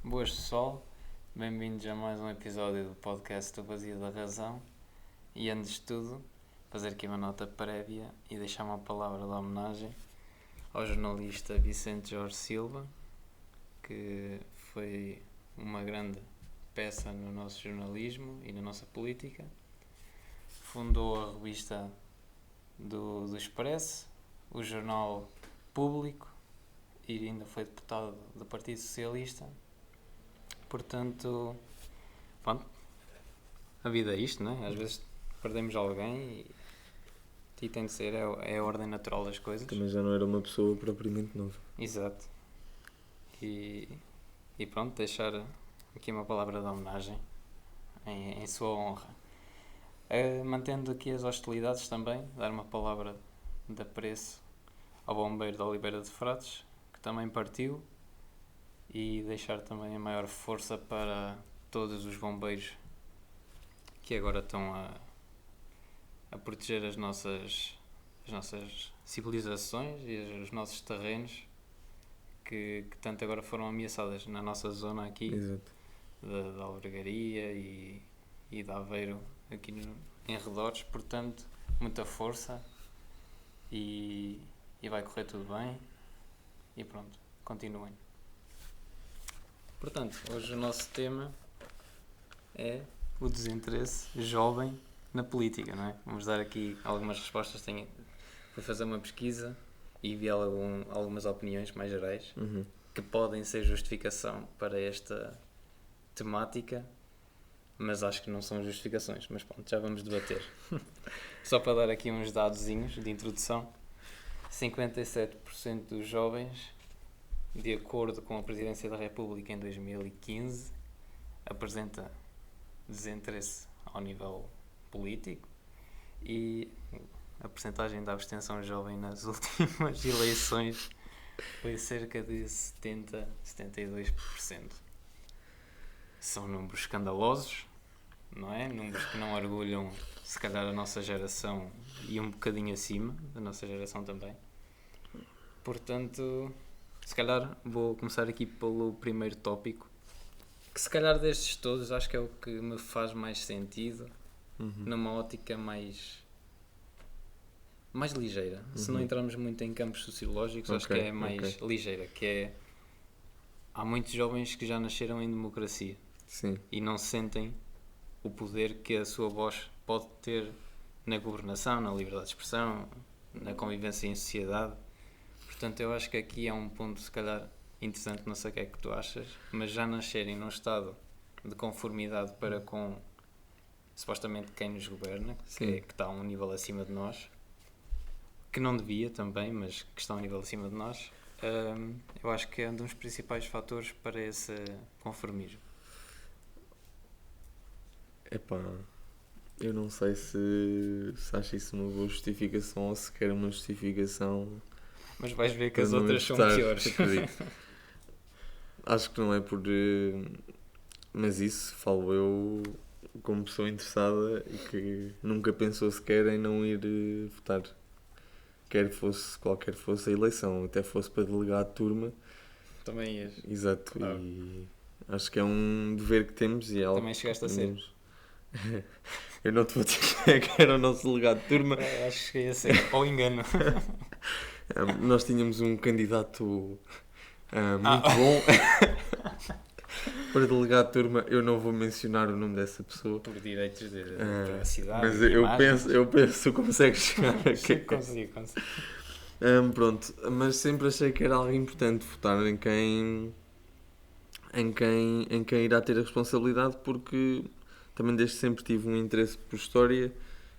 Boas pessoal, bem-vindos a mais um episódio do podcast do Vazio da Razão. E antes de tudo, fazer aqui uma nota prévia e deixar uma palavra de homenagem ao jornalista Vicente Jorge Silva, que foi uma grande peça no nosso jornalismo e na nossa política. Fundou a revista do Expresso, o Jornal Público, e ainda foi deputado do Partido Socialista. Portanto, pronto, a vida é isto, não é? Às vezes perdemos alguém e tem de ser, é a ordem natural das coisas. Também já não era uma pessoa propriamente nova. Exato. E pronto, deixar aqui uma palavra de homenagem em sua honra. Mantendo aqui as hostilidades também, dar uma palavra de apreço ao bombeiro da Oliveira de Frades, que também partiu, e deixar também a maior força para todos os bombeiros que agora estão a proteger as nossas civilizações e os nossos terrenos que tanto agora foram ameaçadas na nossa zona aqui. Exato. Da Albergaria e de Aveiro aqui em redores. Portanto, muita força e vai correr tudo bem e pronto, continuem. Portanto, hoje o nosso tema é o desinteresse jovem na política, não é? Vamos dar aqui algumas respostas. Fui fazer uma pesquisa e vi algumas opiniões mais gerais que podem ser justificação para esta temática, mas acho que não são justificações. Mas pronto, já vamos debater. Só para dar aqui uns dadozinhos de introdução: 57% dos jovens, de acordo com a Presidência da República em 2015, apresenta desinteresse ao nível político, e a percentagem da abstenção jovem nas últimas eleições foi cerca de 72%. São números escandalosos, não é? Números que não orgulham, se calhar, a nossa geração e um bocadinho acima da nossa geração também. Portanto, se calhar vou começar aqui pelo primeiro tópico, que se calhar destes todos acho que é o que me faz mais sentido, numa ótica mais ligeira. Se não entrarmos muito em campos sociológicos, acho que é mais ligeira, que é: há muitos jovens que já nasceram em democracia. Sim. E não sentem o poder que a sua voz pode ter na governação, na liberdade de expressão, na convivência em sociedade. Portanto, eu acho que aqui é um ponto, se calhar, interessante, não sei o que é que tu achas, mas já nascerem num estado de conformidade para com, supostamente, quem nos governa, que está a um nível acima de nós, que não devia também, mas que está a um nível acima de nós, eu acho que é um dos principais fatores para esse conformismo. Epá, eu não sei se acho isso uma boa justificação ou se quer uma justificação. Mas vais ver que as outras são piores. Acho que não é por... Mas isso falo eu como pessoa interessada e que nunca pensou sequer em não ir votar. Qualquer fosse a eleição, até fosse para delegado de turma. Também ias. Exato, claro. E acho que é um dever que temos e é algo. Também chegaste a ser. Eu não te vou dizer que era o nosso delegado de turma. Acho que cheguei a ser, ou engano. Nós tínhamos um candidato muito bom para delegado de turma. Eu não vou mencionar o nome dessa pessoa por direitos de privacidade. Mas eu penso que consegues chegar aqui. Consigo. Pronto, mas sempre achei que era algo importante votar em quem irá ter a responsabilidade, porque também desde sempre tive um interesse por história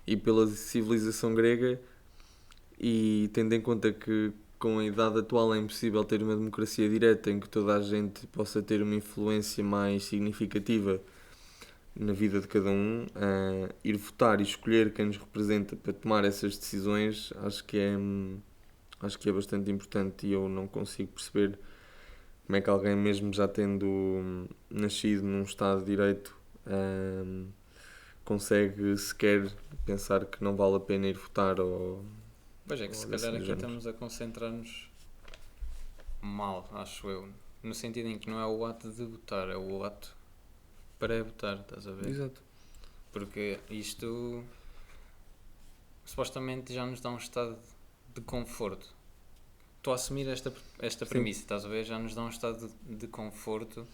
e pela civilização grega, e tendo em conta que com a idade atual é impossível ter uma democracia direta em que toda a gente possa ter uma influência mais significativa na vida de cada um, ir votar e escolher quem nos representa para tomar essas decisões, acho que é bastante importante, e eu não consigo perceber como é que alguém, mesmo já tendo nascido num Estado de Direito, consegue sequer pensar que não vale a pena ir votar. Pois é, que se calhar aqui estamos a concentrar-nos mal, acho eu, no sentido em que não é o ato de votar, é o ato para votar, estás a ver? Exato. Porque isto supostamente já nos dá um estado de conforto. Estou a assumir esta Sim. premissa, estás a ver? Já nos dá um estado de conforto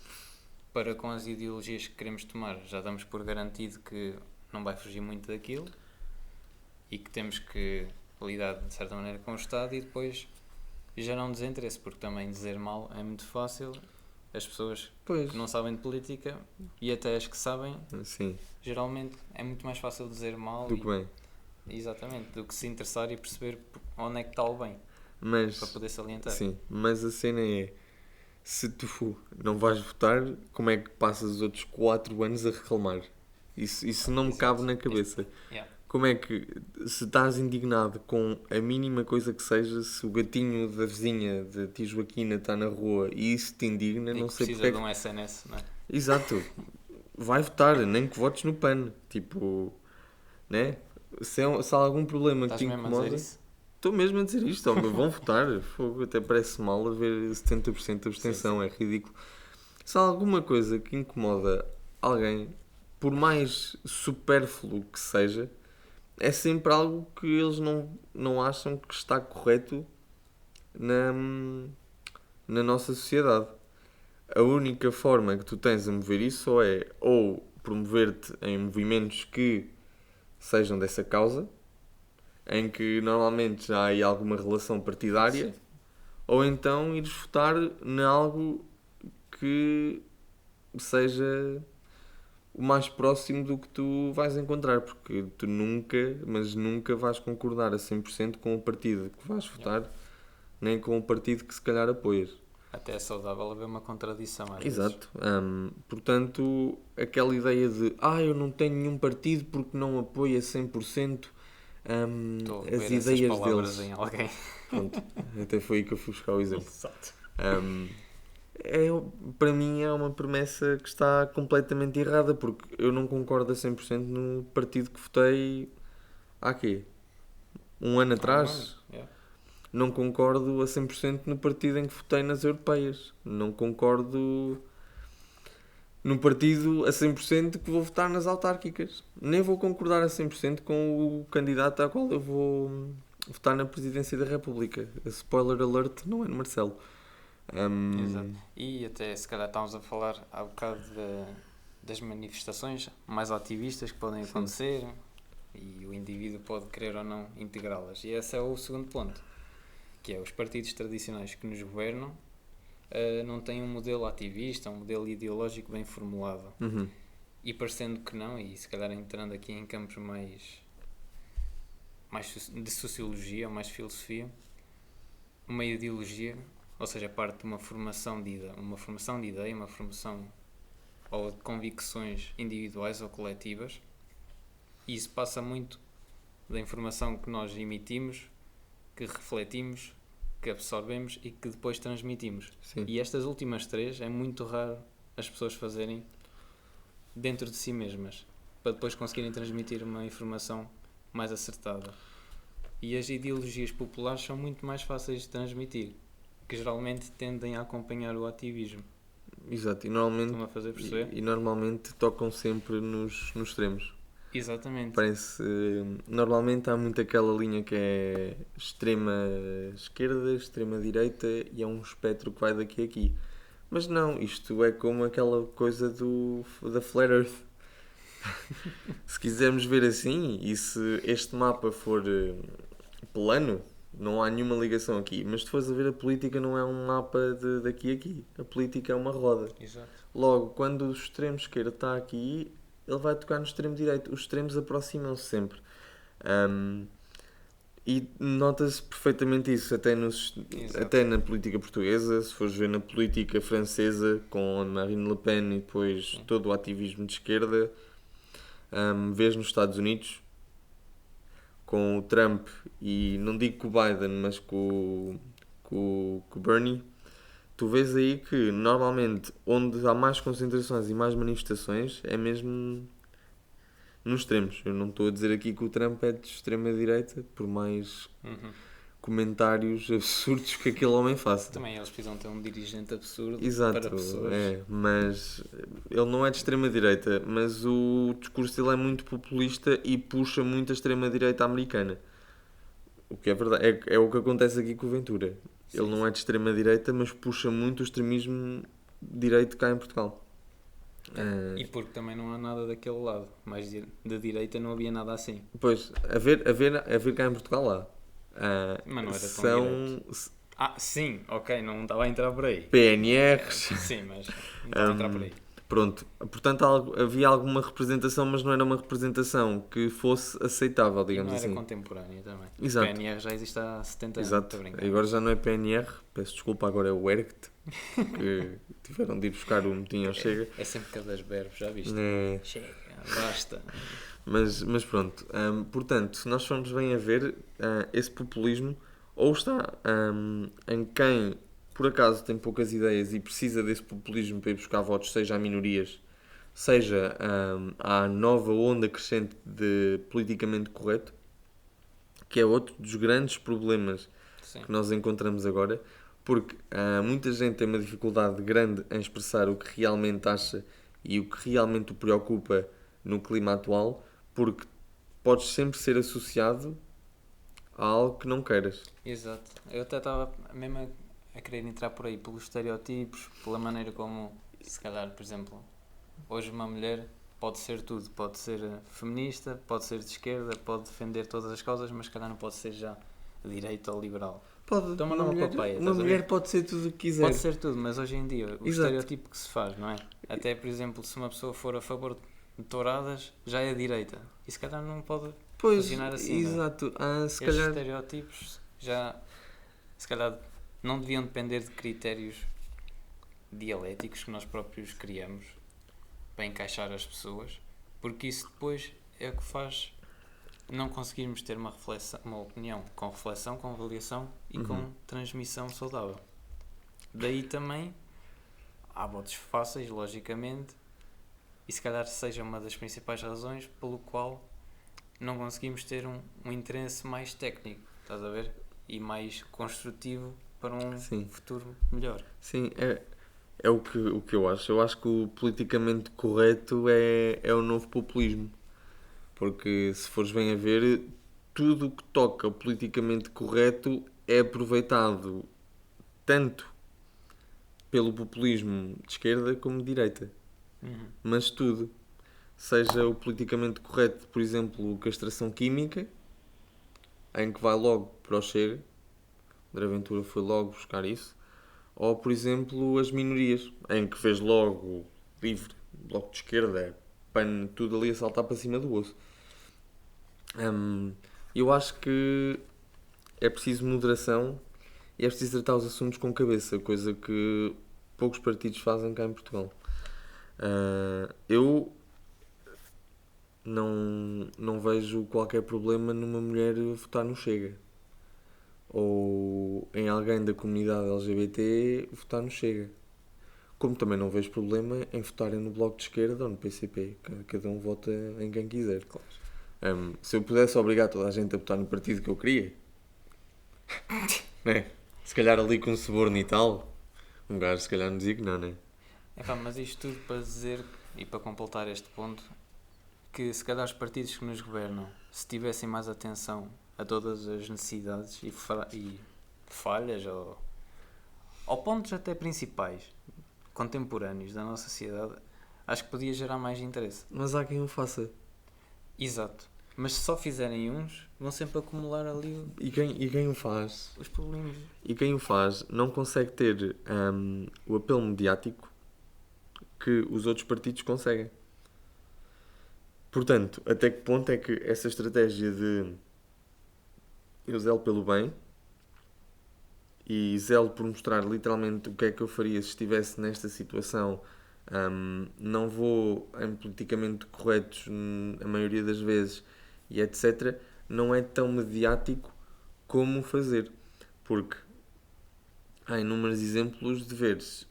para com as ideologias que queremos tomar. Já damos por garantido que não vai fugir muito daquilo e que temos que lidar de certa maneira com o Estado, e depois gera um desinteresse, porque também dizer mal é muito fácil. As pessoas Pois. que não sabem de política, e até as que sabem, Sim. geralmente é muito mais fácil dizer mal Do que bem. exatamente, do que se interessar e perceber onde é que está o bem, Mas, para poder salientar. sim, mas a cena é, se tu não vais votar, como é que passas os outros 4 anos a reclamar? Isso não me Exato. cabe na cabeça. Yeah. Como é que, se estás indignado com a mínima coisa que seja, se o gatinho da vizinha de Tia Joaquina está na rua e isso te indigna, E não que sei precisa porque é de que... um SNS, não é? Exato. Vai votar, nem que votes no PAN. Tipo, né? Se há algum problema que Estás te mesmo a incomoda... dizer isso? Estou mesmo a dizer isto, homem, vão votar. Fogo, até parece mal haver 70% de abstenção, é ridículo. Se há alguma coisa que incomoda alguém, por mais supérfluo que seja, é sempre algo que eles não acham que está correto na nossa sociedade. A única forma que tu tens a mover isso ou promover-te em movimentos que sejam dessa causa, em que normalmente já há aí alguma relação partidária, Sim. ou então ires votar em algo que seja o mais próximo do que tu vais encontrar, porque tu nunca, mas nunca vais concordar a 100% com o partido que vais votar, nem com o partido que se calhar apoias. Até é saudável haver uma contradição às vezes. Exato. Portanto, aquela ideia de eu não tenho nenhum partido porque não apoia 100% Estou a as ver essas ideias palavras deles. em alguém. Pronto, até foi aí que eu fui buscar o exemplo. Exato. Um, para mim é uma promessa que está completamente errada, porque eu não concordo a 100% no partido que votei há quê? Um ano atrás? Yeah. Não concordo a 100% no partido em que votei nas europeias. Não concordo no partido a 100% que vou votar nas autárquicas. Nem vou concordar a 100% com o candidato a qual eu vou votar na presidência da República. Spoiler alert, não é no Marcelo. Exato. E até se calhar estávamos a falar há bocado das manifestações mais ativistas que podem acontecer, e o indivíduo pode querer ou não integrá-las. E esse é o segundo ponto, que é os partidos tradicionais que nos governam não têm um modelo ativista, um modelo ideológico bem formulado. Uhum. E parecendo que não, e se calhar entrando aqui em campos mais de sociologia, mais de filosofia, uma ideologia, ou seja, parte de uma formação de ideia, uma formação ou de convicções individuais ou coletivas, e isso passa muito da informação que nós emitimos, que refletimos, que absorvemos e que depois transmitimos. Sim. E estas últimas três é muito raro as pessoas fazerem dentro de si mesmas, para depois conseguirem transmitir uma informação mais acertada. E as ideologias populares são muito mais fáceis de transmitir, que geralmente tendem a acompanhar o ativismo. Exato, e normalmente, Estão a fazer perceber? e normalmente tocam sempre nos extremos. Exatamente. Parece, normalmente há muito aquela linha que é extrema esquerda, extrema direita e é um espectro que vai daqui a aqui. Mas não, isto é como aquela coisa da Flat Earth. Se quisermos ver assim, e se este mapa for plano, não há nenhuma ligação aqui. Mas se fores a ver, a política não é um mapa de daqui a aqui. A política é uma roda. Exato. Logo, quando o extremo esquerdo está aqui, ele vai tocar no extremo direito. Os extremos aproximam-se sempre. E nota-se perfeitamente isso, até na política portuguesa, se fores ver na política francesa, com Marine Le Pen e depois todo o ativismo de esquerda. Vês nos Estados Unidos, com o Trump e não digo com o Biden, mas com o Bernie, tu vês aí que normalmente onde há mais concentrações e mais manifestações é mesmo nos extremos. Eu não estou a dizer aqui que o Trump é de extrema direita, por mais comentários absurdos que aquele homem faça. Também eles precisam ter um dirigente absurdo Exato, para pessoas. mas ele não é de extrema-direita, mas o discurso dele é muito populista e puxa muito a extrema-direita americana. O que é verdade, é o que acontece aqui com o Ventura. Ele não é de extrema-direita, mas puxa muito o extremismo direito cá em Portugal. E porque também não há nada daquele lado. Mais da direita não havia nada assim. Pois, a ver cá em Portugal lá. Mas não era tão são direito. Sim, ok, não estava a entrar por aí. PNRs. Sim, mas não estava a entrar por aí. Pronto, portanto havia alguma representação, mas não era uma representação que fosse aceitável, digamos Não era assim. contemporânea também. Exato. O PNR já existe há 70 anos. Exato. Agora já não é PNR, peço desculpa, agora é o ERGT, que tiveram de ir buscar o motim ao Chega. É sempre cada verbo, já viste? Chega, basta. Mas pronto, portanto, se nós formos bem a ver, esse populismo ou está em quem por acaso tem poucas ideias e precisa desse populismo para ir buscar votos, seja a minorias, seja à nova onda crescente de politicamente correto, que é outro dos grandes problemas que nós encontramos agora, porque muita gente tem uma dificuldade grande em expressar o que realmente acha e o que realmente o preocupa no clima atual, porque podes sempre ser associado a algo que não queiras. Exato. Eu até estava mesmo a querer entrar por aí, pelos estereótipos, pela maneira como, se calhar, por exemplo, hoje uma mulher pode ser tudo. Pode ser feminista, pode ser de esquerda, pode defender todas as causas, mas se calhar não pode ser já de direita ou liberal. Pode, Toma uma mulher, papeia, uma mulher pode ser tudo o que quiser. Pode ser tudo, mas hoje em dia o Exato. estereótipo que se faz, não é? Até, por exemplo, se uma pessoa for a favor de touradas, já é direita. E se calhar não pode funcionar assim. Exato. Não é? Estes estereótipos já, se calhar, não deviam depender de critérios dialéticos que nós próprios criamos para encaixar as pessoas, porque isso depois é o que faz não conseguirmos ter uma opinião com reflexão, com avaliação e com transmissão saudável. Daí também há votos fáceis, logicamente, e se calhar seja uma das principais razões pelo qual não conseguimos ter um interesse mais técnico, estás a ver? E mais construtivo para um futuro melhor. Sim, é o que eu acho. Eu acho que o politicamente correto é o novo populismo. Porque se fores bem a ver, tudo o que toca o politicamente correto é aproveitado tanto pelo populismo de esquerda como de direita. Mas tudo. Seja o politicamente correto, por exemplo, castração química, em que vai logo para o Chega. André Ventura foi logo buscar isso. Ou, por exemplo, as minorias, em que fez logo livre, bloco de esquerda, pano, tudo ali a saltar para cima do osso. Eu acho que é preciso moderação e é preciso tratar os assuntos com cabeça, coisa que poucos partidos fazem cá em Portugal. Eu não vejo qualquer problema numa mulher votar no Chega. Ou em alguém da comunidade LGBT votar no Chega. Como também não vejo problema em votarem no Bloco de Esquerda ou no PCP. Cada um vota em quem quiser. Claro. Se eu pudesse obrigar toda a gente a votar no partido que eu queria, né? Se calhar ali com suborno e tal, um gajo se calhar não dizia que não, né? Mas isto tudo para dizer, e para completar este ponto, que se calhar os partidos que nos governam, se tivessem mais atenção a todas as necessidades e falhas ou pontos até principais, contemporâneos da nossa sociedade, acho que podia gerar mais interesse. Mas há quem o faça. Exato. Mas se só fizerem uns, vão sempre acumular ali e quem o faz? Os problemas. E quem o faz não consegue ter o apelo mediático que os outros partidos conseguem. Portanto, até que ponto é que essa estratégia de eu zelo pelo bem e zelo por mostrar literalmente o que é que eu faria se estivesse nesta situação, não vou em politicamente corretos a maioria das vezes e etc., não é tão mediático como fazer, porque há inúmeros exemplos de veres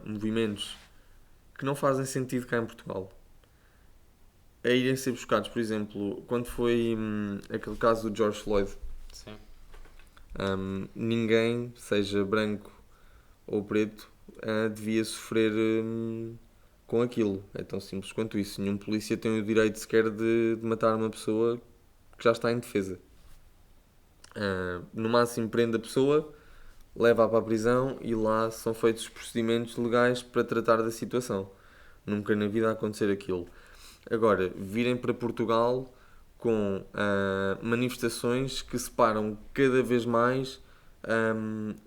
movimentos que não fazem sentido cá em Portugal a irem ser buscados. Por exemplo, quando foi aquele caso do George Floyd. Sim. Ninguém, seja branco ou preto, devia sofrer com aquilo. É tão simples quanto isso. Nenhum polícia tem o direito sequer de matar uma pessoa que já está em defesa. No máximo prende a pessoa, leva-a para a prisão e lá são feitos os procedimentos legais para tratar da situação. Nunca na vida acontecer aquilo. Agora, virem para Portugal com manifestações que separam cada vez mais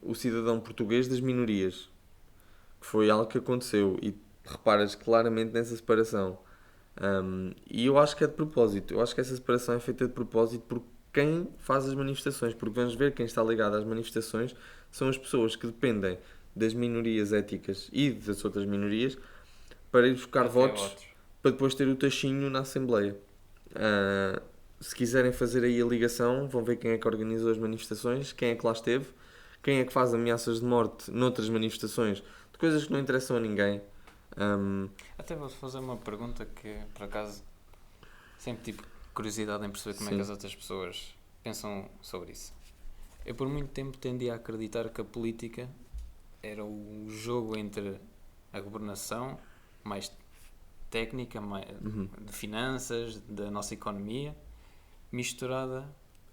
o cidadão português das minorias. Foi algo que aconteceu e reparas claramente nessa separação. E eu acho que é de propósito. Eu acho que essa separação é feita de propósito por quem faz as manifestações. Porque vamos ver quem está ligado às manifestações são as pessoas que dependem das minorias éticas e das outras minorias para ir buscar votos para depois ter o tachinho na Assembleia. Se quiserem fazer aí a ligação, vão ver quem é que organizou as manifestações, quem é que lá esteve, quem é que faz ameaças de morte noutras manifestações, de coisas que não interessam a ninguém. Até vou fazer uma pergunta que, por acaso, sempre tive curiosidade em perceber como é que as outras pessoas pensam sobre isso. Eu, por muito tempo, tendi a acreditar que a política era o jogo entre a governação, mais técnica, mais de finanças, da nossa economia, misturada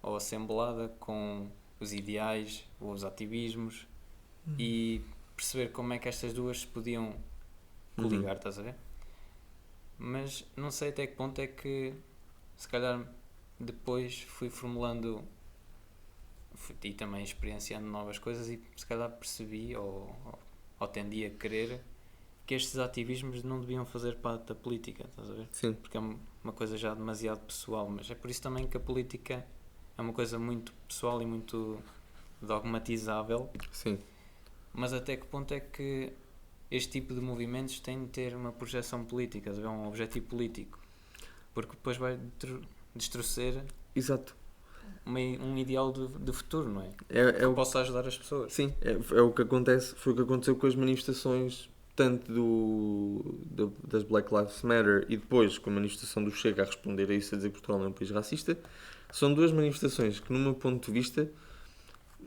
ou assemblada com os ideais, os ativismos e perceber como é que estas duas se podiam coligar, estás a ver? Mas não sei até que ponto é que, se calhar, depois fui formulando e também experienciando novas coisas e se calhar percebi ou tendi a querer que estes ativismos não deviam fazer parte da política, estás a ver? Sim. Porque é uma coisa já demasiado pessoal, mas é por isso também que a política é uma coisa muito pessoal e muito dogmatizável. Sim. Mas até que ponto é que este tipo de movimentos tem de ter uma projeção política, é um objetivo político? Porque depois vai distorcer Exato. um ideal de futuro, não é? Que possa ajudar as pessoas. Sim, é o que acontece, foi o que aconteceu com as manifestações tanto das Black Lives Matter e depois com a manifestação do Chega a responder a isso, a dizer que Portugal não é um país racista. São duas manifestações que, no meu ponto de vista,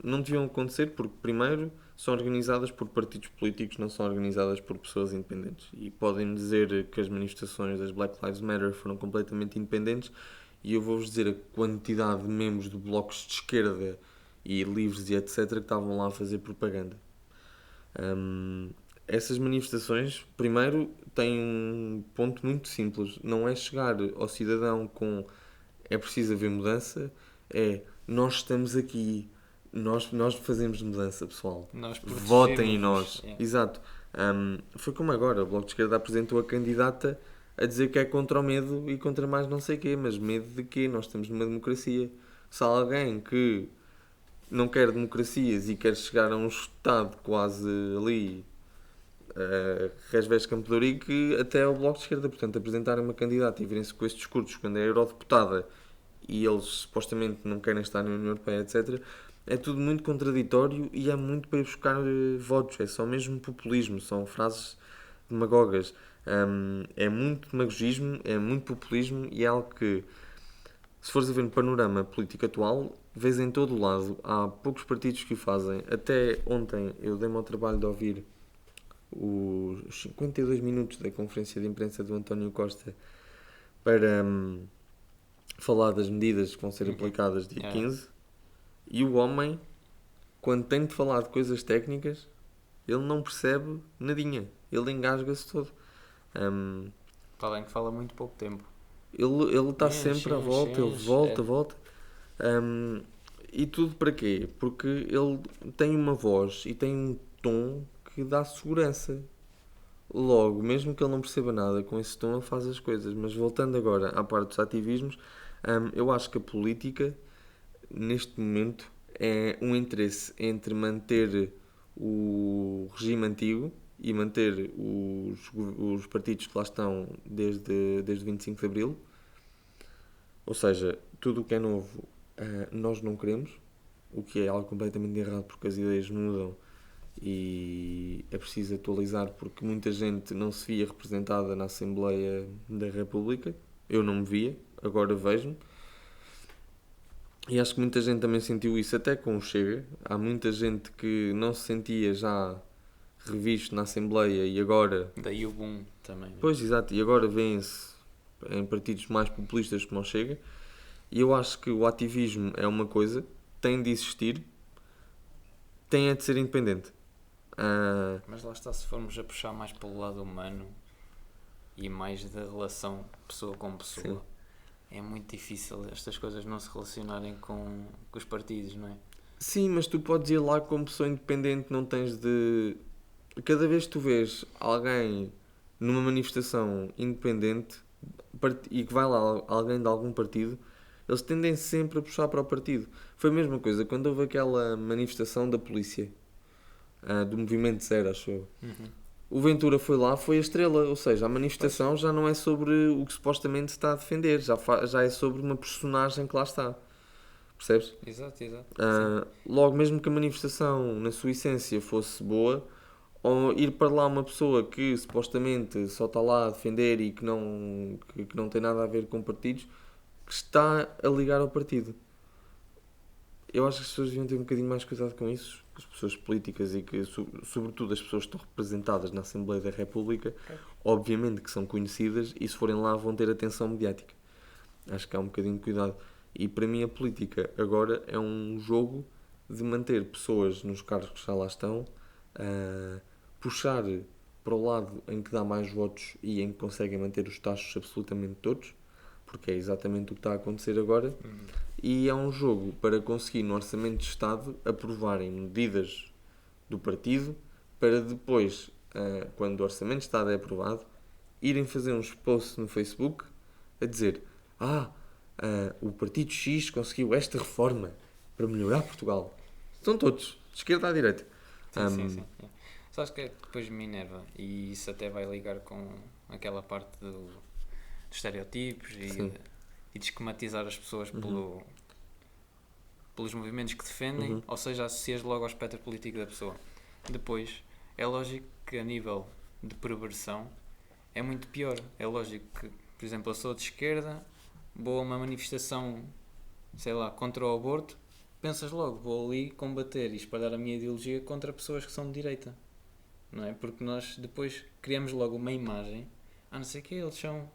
não deviam acontecer porque, primeiro, são organizadas por partidos políticos, não são organizadas por pessoas independentes. E podem dizer que as manifestações das Black Lives Matter foram completamente independentes e eu vou-vos dizer a quantidade de membros de blocos de esquerda e livres e etc. que estavam lá a fazer propaganda. Essas manifestações, primeiro, têm um ponto muito simples. Não é chegar ao cidadão com é preciso haver mudança, é nós estamos aqui, nós fazemos mudança, pessoal. Votem em nós. É. Exato. Foi como agora, o Bloco de Esquerda apresentou a candidata a dizer que é contra o medo e contra mais não sei o quê. Mas medo de quê? Nós estamos numa democracia. Se há alguém que não quer democracias e quer chegar a um Estado quase ali Resvés Campo de Ourique até ao Bloco de Esquerda, portanto apresentarem uma candidata e virem-se com estes discursos quando é eurodeputada e eles supostamente não querem estar na União Europeia, etc. É tudo muito contraditório e é muito para ir buscar votos, é só mesmo populismo, são frases demagogas. É muito demagogismo, é muito populismo e é algo que, se fores a ver no panorama político atual, vês em todo o lado. Há poucos partidos que o fazem. Até ontem eu dei-me ao trabalho de ouvir os 52 minutos da conferência de imprensa do António Costa para falar das medidas que vão ser aplicadas dia 15 e o homem, quando tem de falar de coisas técnicas, ele não percebe nadinha, ele engasga-se todo. Além que fala muito pouco tempo. Ele está sempre à volta, ele volta. E tudo para quê? Porque ele tem uma voz e tem um tom que dá segurança. Logo, mesmo que ele não perceba nada, com esse tom ele faz as coisas. Mas voltando agora à parte dos ativismos, eu acho que a política, neste momento, é um interesse entre manter o regime antigo e manter os partidos que lá estão desde 25 de Abril. Ou seja, tudo o que é novo nós não queremos, o que é algo completamente errado porque as ideias mudam e é preciso atualizar porque muita gente não se via representada na Assembleia da República. Eu não me via, agora vejo-me. E acho que muita gente também sentiu isso até com o Chega. Há muita gente que não se sentia já revisto na Assembleia e agora... Daí o boom também. Né? Pois, exato, e agora vêem-se em partidos mais populistas como o Chega. E eu acho que o ativismo é uma coisa, tem de existir, tem é de ser independente. Mas lá está, se formos a puxar mais pelo lado humano e mais da relação pessoa com pessoa, Sim. é muito difícil estas coisas não se relacionarem com os partidos, não é? Sim, mas tu podes ir lá como pessoa independente, não tens de... Cada vez que tu vês alguém numa manifestação independente e que vai lá alguém de algum partido, eles tendem sempre a puxar para o partido. Foi a mesma coisa quando houve aquela manifestação da polícia, do Movimento Zero, acho eu. O Ventura foi lá, foi a estrela, ou seja, a manifestação já não é sobre o que supostamente se está a defender, já é sobre uma personagem que lá está. Percebes? Exato. Logo, mesmo que a manifestação, na sua essência, fosse boa, ou ir para lá uma pessoa que supostamente só está lá a defender e que não tem nada a ver com partidos, que está a ligar ao partido. Eu acho que as pessoas deviam ter um bocadinho mais cuidado com isso, as pessoas políticas e que, sobretudo, as pessoas que estão representadas na Assembleia da República, obviamente que são conhecidas e se forem lá vão ter atenção mediática. Acho que há um bocadinho de cuidado. E para mim a política agora é um jogo de manter pessoas nos cargos que já lá estão, puxar para o lado em que dá mais votos e em que conseguem manter os taxos absolutamente todos, porque é exatamente o que está a acontecer agora. E é um jogo para conseguir no Orçamento de Estado aprovarem medidas do partido para depois, quando o Orçamento de Estado é aprovado, irem fazer uns posts no Facebook a dizer o Partido X conseguiu esta reforma para melhorar Portugal. Estão todos, de esquerda à direita. Sim. Sabes que é que depois me enerva, e isso até vai ligar com aquela parte dos estereotipos e de esquematizar as pessoas pelos movimentos que defendem, ou seja, associas logo ao espectro político da pessoa. Depois, é lógico que a nível de perversão é muito pior. É lógico que, por exemplo, eu sou de esquerda, vou a uma manifestação, sei lá, contra o aborto, pensas logo, vou ali combater e espalhar a minha ideologia contra pessoas que são de direita. Não é? Porque nós depois criamos logo uma imagem, não sei o que, eles são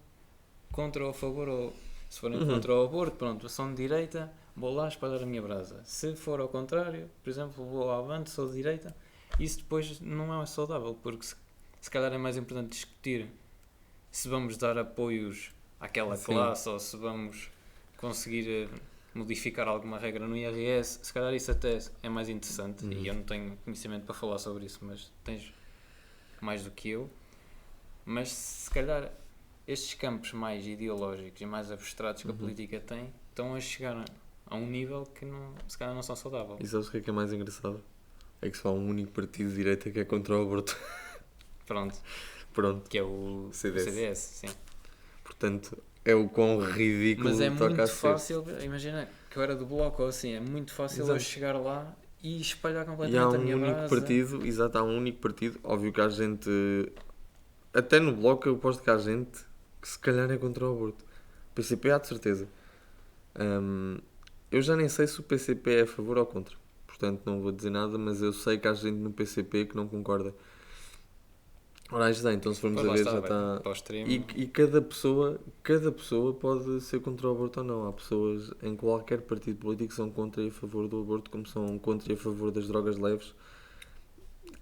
contra ou a favor, ou se forem contra o aborto, pronto, são de direita, vou lá espalhar a minha brasa. Se for ao contrário, por exemplo, vou ao avante, sou de direita, isso depois não é saudável, porque se calhar é mais importante discutir se vamos dar apoios àquela classe ou se vamos conseguir modificar alguma regra no IRS. Se calhar isso até é mais interessante e eu não tenho conhecimento para falar sobre isso, mas tens mais do que eu. Mas se calhar estes campos mais ideológicos e mais abstratos que a política tem estão a chegar a um nível que se calhar não são saudáveis. E sabes o que é mais engraçado? É que só há um único partido de direita que é contra o aborto. Pronto. Que é o CDS, sim. Portanto, é o quão ridículo mas é toca muito a ser. fácil, imagina que eu era do Bloco ou assim, é muito fácil eu chegar lá e espalhar completamente a minha brasa. E há um único partido, exato, há um único partido, óbvio que há gente, até no Bloco eu posto que há gente que se calhar é contra o aborto. O PCP há de certeza. Eu já nem sei se o PCP é a favor ou contra, portanto não vou dizer nada, mas eu sei que há gente no PCP que não concorda. Ora, já, então se formos a ver já está... E cada pessoa pode ser contra o aborto ou não. Há pessoas em qualquer partido político que são contra e a favor do aborto, como são contra e a favor das drogas leves,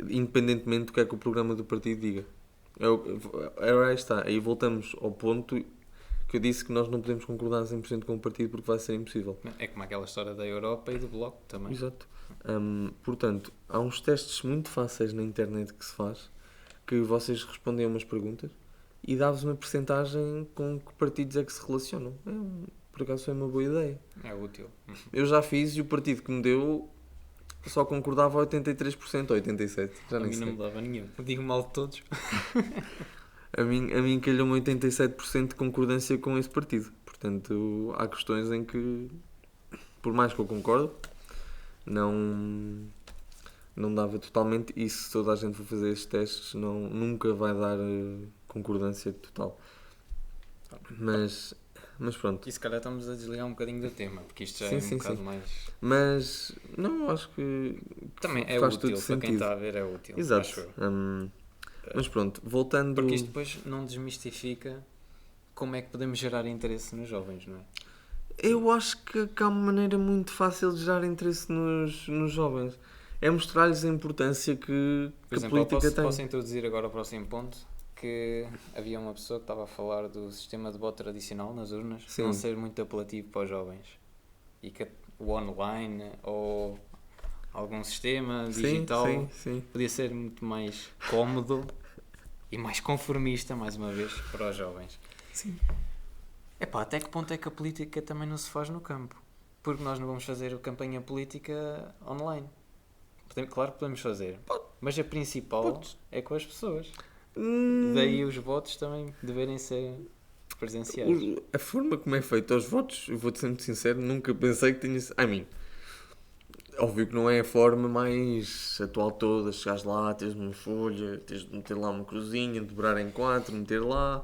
independentemente do que é que o programa do partido diga. Aí está, aí voltamos ao ponto que eu disse que nós não podemos concordar 100% com o partido porque vai ser impossível. É como aquela história da Europa e do Bloco também. Exato. Portanto, há uns testes muito fáceis na internet que se faz, que vocês respondem a umas perguntas e dá-vos uma percentagem com que partidos é que se relacionam. Por acaso foi uma boa ideia. É útil. Eu já fiz e o partido que me deu só concordava a 83% ou 87%. Já nem sei. A mim não me dava nenhum. Eu digo mal de todos. a mim calhou-me 87% de concordância com esse partido. Portanto, há questões em que, por mais que eu concordo, não dava totalmente, e se toda a gente for fazer estes testes nunca vai dar concordância total. Mas Mas pronto. E se calhar estamos a desligar um bocadinho do tema, porque isto já Sim, é um sim, bocado sim. mais... Mas, não, acho que Também é faz útil, todo para quem sentido. está a ver é útil, acho Exato. eu. Mas pronto, voltando... Porque isto depois não desmistifica como é que podemos gerar interesse nos jovens, não é? Eu acho que há uma maneira muito fácil de gerar interesse nos jovens. É mostrar-lhes a importância que Por a exemplo, eu política tem. posso introduzir agora o próximo ponto, que havia uma pessoa que estava a falar do sistema de voto tradicional nas urnas Sim. não ser muito apelativo para os jovens. E que o online ou algum sistema digital Sim, sim. podia ser muito mais cómodo e mais conformista, mais uma vez, para os jovens. Sim. Epá, até que ponto é que a política também não se faz no campo? Porque nós não vamos fazer campanha política online. Claro que podemos fazer, mas a principal é com as pessoas. Daí os votos também deverem ser presenciais. A forma como é feito aos votos, eu vou-te ser muito sincero, nunca pensei que tinha... óbvio que não é a forma mais atual toda, chegares lá, tens uma folha, tens de meter lá uma cruzinha, dobrar em 4, meter lá...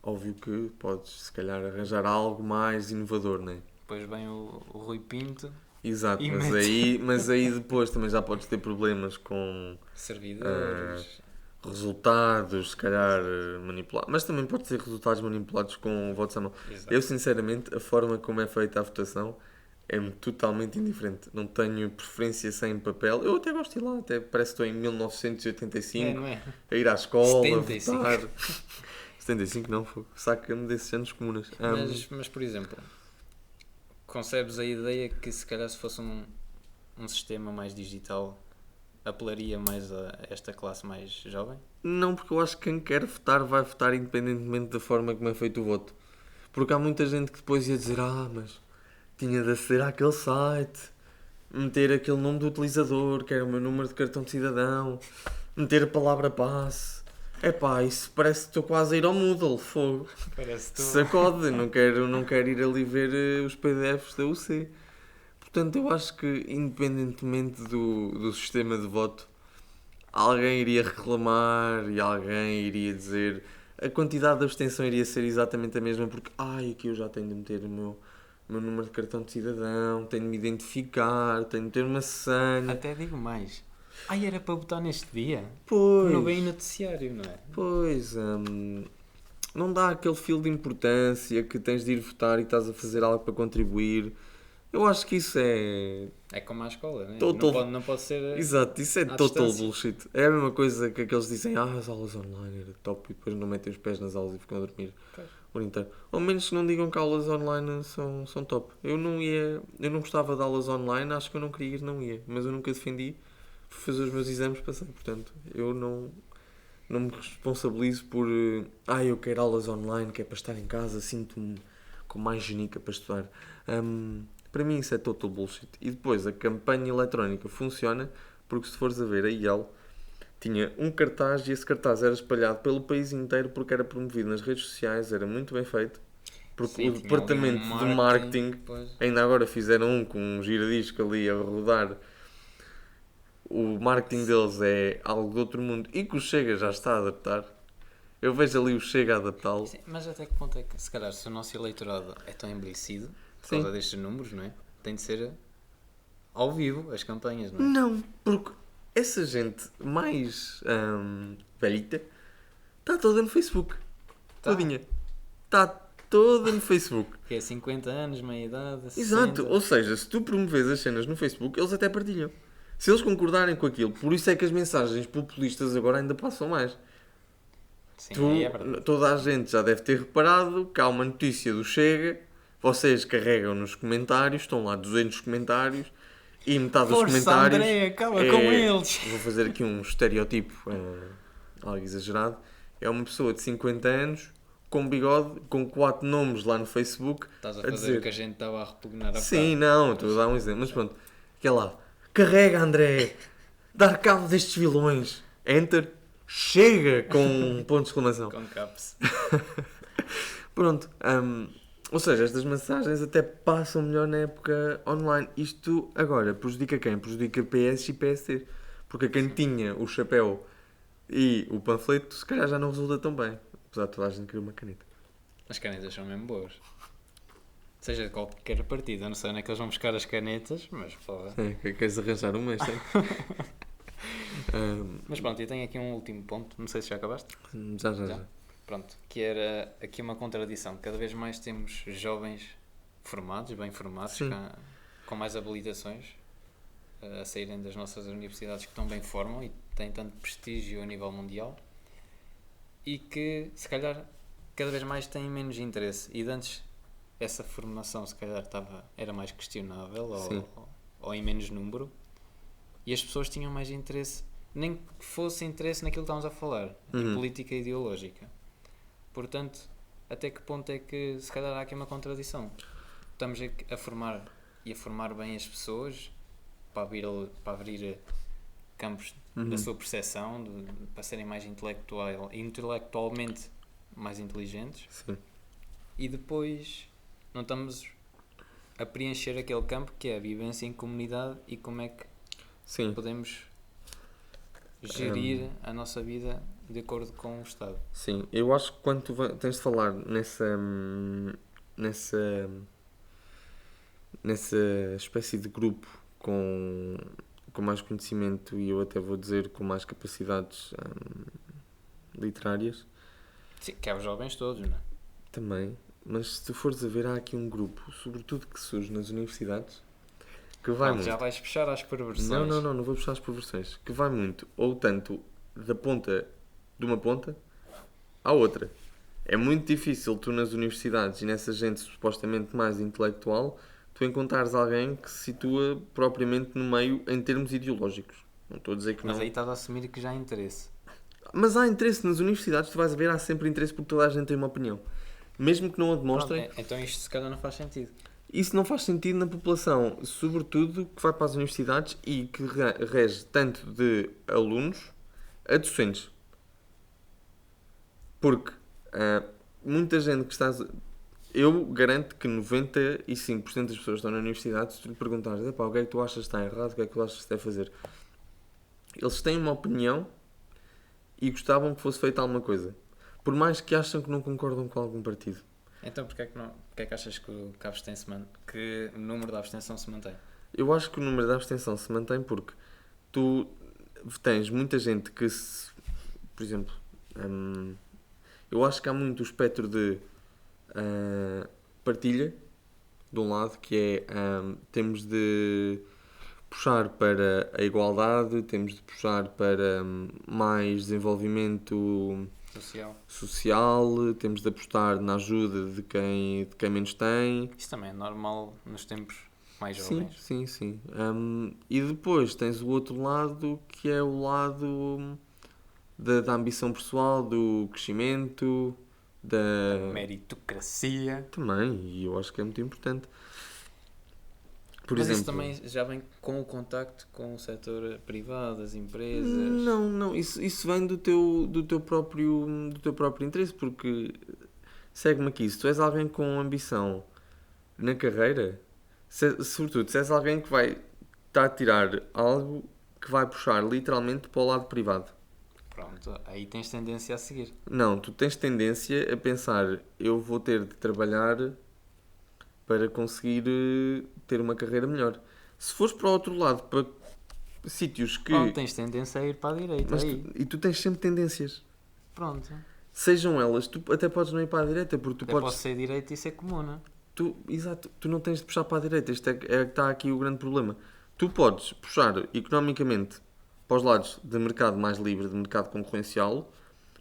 Óbvio que podes, se calhar, arranjar algo mais inovador, não é? Depois vem o Rui Pinto, Exato, E mas aí depois também já podes ter problemas com servidores. resultados, se calhar, manipulados. Mas também pode ter resultados manipulados com votos à mão. Exato. Eu, sinceramente, a forma como é feita a votação é-me totalmente indiferente. Não tenho preferência sem papel. Eu até gosto de ir lá, até parece que estou em 1985, não é? a ir à escola, 75. a votar. 75 não, saca-me desses anos comunas. Mas, por exemplo, concebes a ideia que se calhar se fosse um sistema mais digital apelaria mais a esta classe mais jovem? Não, porque eu acho que quem quer votar vai votar independentemente da forma como é feito o voto. Porque há muita gente que depois ia dizer mas tinha de aceder àquele site, meter aquele nome do utilizador, que era o meu número de cartão de cidadão, meter a palavra passe. Isso parece que estou quase a ir ao Moodle, fogo. Parece tu. Sacode, não quero ir ali ver os PDFs da UC. Portanto, eu acho que independentemente do sistema de voto, alguém iria reclamar e alguém iria dizer... A quantidade de abstenção iria ser exatamente a mesma porque aqui eu já tenho de meter o meu número de cartão de cidadão, tenho de me identificar, tenho de ter uma senha. Até digo mais. Era para votar neste dia? Pois. Não vem noticiário, não é? Pois, não dá aquele fio de importância que tens de ir votar e estás a fazer algo para contribuir. Eu acho que isso é... É como a escola, não é? Total... Não pode ser... Exato, isso é à total distância. bullshit. É a mesma coisa que aqueles dizem, as aulas online era top e depois não metem os pés nas aulas e ficam a dormir o ano inteiro. Ou menos que não digam que aulas online são top. Eu não gostava de aulas online, acho que eu não queria ir, não ia. Mas eu nunca defendi, fui fazer os meus exames, passei. Portanto, eu não me responsabilizo por, eu quero aulas online, que é para estar em casa, sinto-me com mais genica para estudar. Para mim isso é total bullshit. E depois a campanha eletrónica funciona porque se fores a ver a IEL tinha um cartaz e esse cartaz era espalhado pelo país inteiro porque era promovido nas redes sociais, era muito bem feito. Porque Sim, o departamento de marketing ainda agora fizeram um com um giradisco ali a rodar. O marketing deles é algo de outro mundo e que o Chega já está a adaptar. Eu vejo ali o Chega a adaptá-lo. Sim, mas até que ponto é que, se calhar, se o nosso eleitorado é tão envelhecido, por causa destes números, não é? Tem de ser ao vivo as campanhas, não é? Não, porque essa gente mais velhita está toda no Facebook. Todinha. Está toda no Facebook. Que é 50 anos, meia idade, 60. Exato, ou seja, se tu promoves as cenas no Facebook, eles até partilham. Se eles concordarem com aquilo, por isso é que as mensagens populistas agora ainda passam mais. Sim, é verdade. Toda a gente já deve ter reparado que há uma notícia do Chega, vocês carregam nos comentários, estão lá 200 comentários e metade dos comentários... André, acaba com eles! Vou fazer aqui um estereotipo algo exagerado. É uma pessoa de 50 anos com bigode, com 4 nomes lá no Facebook. Estás a fazer dizer o que a gente estava a repugnar a Sim, não, estou a dar um exemplo. Mas pronto, que é lá. Carrega, André! Dar cabo destes vilões. Enter. Chega com um ponto de exclamação. Com caps. Pronto. Ou seja, estas mensagens até passam melhor na época online. Isto agora prejudica quem? Prejudica PS e PSD. Porque quem tinha o chapéu e o panfleto, se calhar já não resulta tão bem. Apesar de toda a gente querer uma caneta. As canetas são mesmo boas. Seja de qualquer partido, eu não sei onde é que eles vão buscar as canetas, mas pô. Queres arranjar um mestre? Mas pronto, eu tenho aqui um último ponto, não sei se já acabaste. Já. Pronto, que era aqui uma contradição. Cada vez mais temos jovens formados, bem formados, Sim. com mais habilitações a saírem das nossas universidades que tão bem formam e têm tanto prestígio a nível mundial e que se calhar cada vez mais têm menos interesse. E de antes essa formação se calhar era mais questionável ou em menos número e as pessoas tinham mais interesse, nem que fosse interesse naquilo que estávamos a falar, em política ideológica. Portanto, até que ponto é que se calhar há aqui uma contradição? Estamos a formar bem as pessoas para abrir campos da sua percepção, para serem mais intelectualmente mais inteligentes. Sim. E depois não estamos a preencher aquele campo que é a vivência em comunidade e como é que podemos gerir a nossa vida de acordo com o Estado. Sim, eu acho que quando tu tens de falar nessa espécie de grupo com mais conhecimento e eu até vou dizer com mais capacidades literárias. Sim, que é os jovens todos, não é? Também, mas se tu fores a ver, há aqui um grupo, sobretudo que surge nas universidades, que vai muito. Já vais puxar às perversões. Não vou puxar as perversões. Que vai muito, ou tanto da ponta de uma ponta à outra. É muito difícil tu nas universidades e nessa gente supostamente mais intelectual, tu encontrares alguém que se situa propriamente no meio em termos ideológicos. Não estou a dizer que Mas não. aí estás a assumir que já há interesse. Mas há interesse nas universidades, tu vais ver, há sempre interesse porque toda a gente tem uma opinião. Mesmo que não a demonstrem. Pronto, então isto se calhar não faz sentido. Isso não faz sentido na população, sobretudo que vai para as universidades e que rege tanto de alunos a docentes. Porque muita gente que está... Eu garanto que 95% das pessoas que estão na universidade, se tu lhe perguntares o que é que tu achas que está errado, o que é que tu achas que se deve fazer, eles têm uma opinião e gostavam que fosse feita alguma coisa. Por mais que acham que não concordam com algum partido. Então porquê é que achas que o número da abstenção se mantém? Eu acho que o número da abstenção se mantém porque tu tens muita gente que por exemplo, eu acho que há muito o espectro de partilha, de um lado, que é temos de puxar para a igualdade, temos de puxar para mais desenvolvimento social, temos de apostar na ajuda de quem menos tem. Isso também é normal nos tempos mais jovens. Sim. E depois tens o outro lado, que é o lado da ambição pessoal, do crescimento, da meritocracia. Também, e eu acho que é muito importante. Mas isso também já vem com o contacto com o setor privado, as empresas? Não, isso vem do teu próprio interesse, porque segue-me aqui, se tu és alguém com ambição na carreira, sobretudo se és alguém que vai estar a tirar algo que vai puxar literalmente para o lado privado. Pronto, aí tens tendência a seguir. Não, tu tens tendência a pensar, eu vou ter de trabalhar para conseguir ter uma carreira melhor. Se fores para o outro lado, para sítios que... Pronto, tens tendência a ir para a direita. E tu tens sempre tendências. Pronto. Sejam elas, tu até podes não ir para a direita, porque tu podes... Pode ser direita e ser comuna. Exato, tu não tens de puxar para a direita, isto é que está aqui o grande problema. Tu podes puxar economicamente para os lados de mercado mais livre, de mercado concorrencial,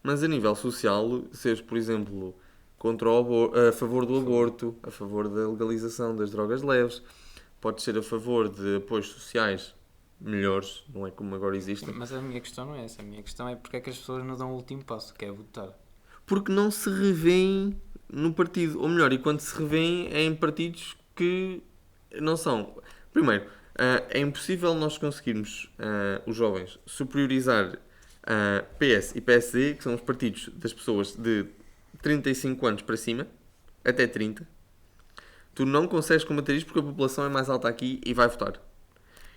mas a nível social, seres, por exemplo, a favor do aborto, a favor da legalização das drogas leves, podes ser a favor de apoios sociais melhores, não é como agora existem. Mas a minha questão não é essa, a minha questão é porque é que as pessoas não dão o último passo, que é votar. Porque não se revêem no partido, ou melhor, e quando se revêem é em partidos que não são. Primeiro, é impossível nós conseguirmos, os jovens, superiorizar PS e PSD, que são os partidos das pessoas de 35 anos para cima, até 30. Tu não consegues combater isto porque a população é mais alta aqui e vai votar.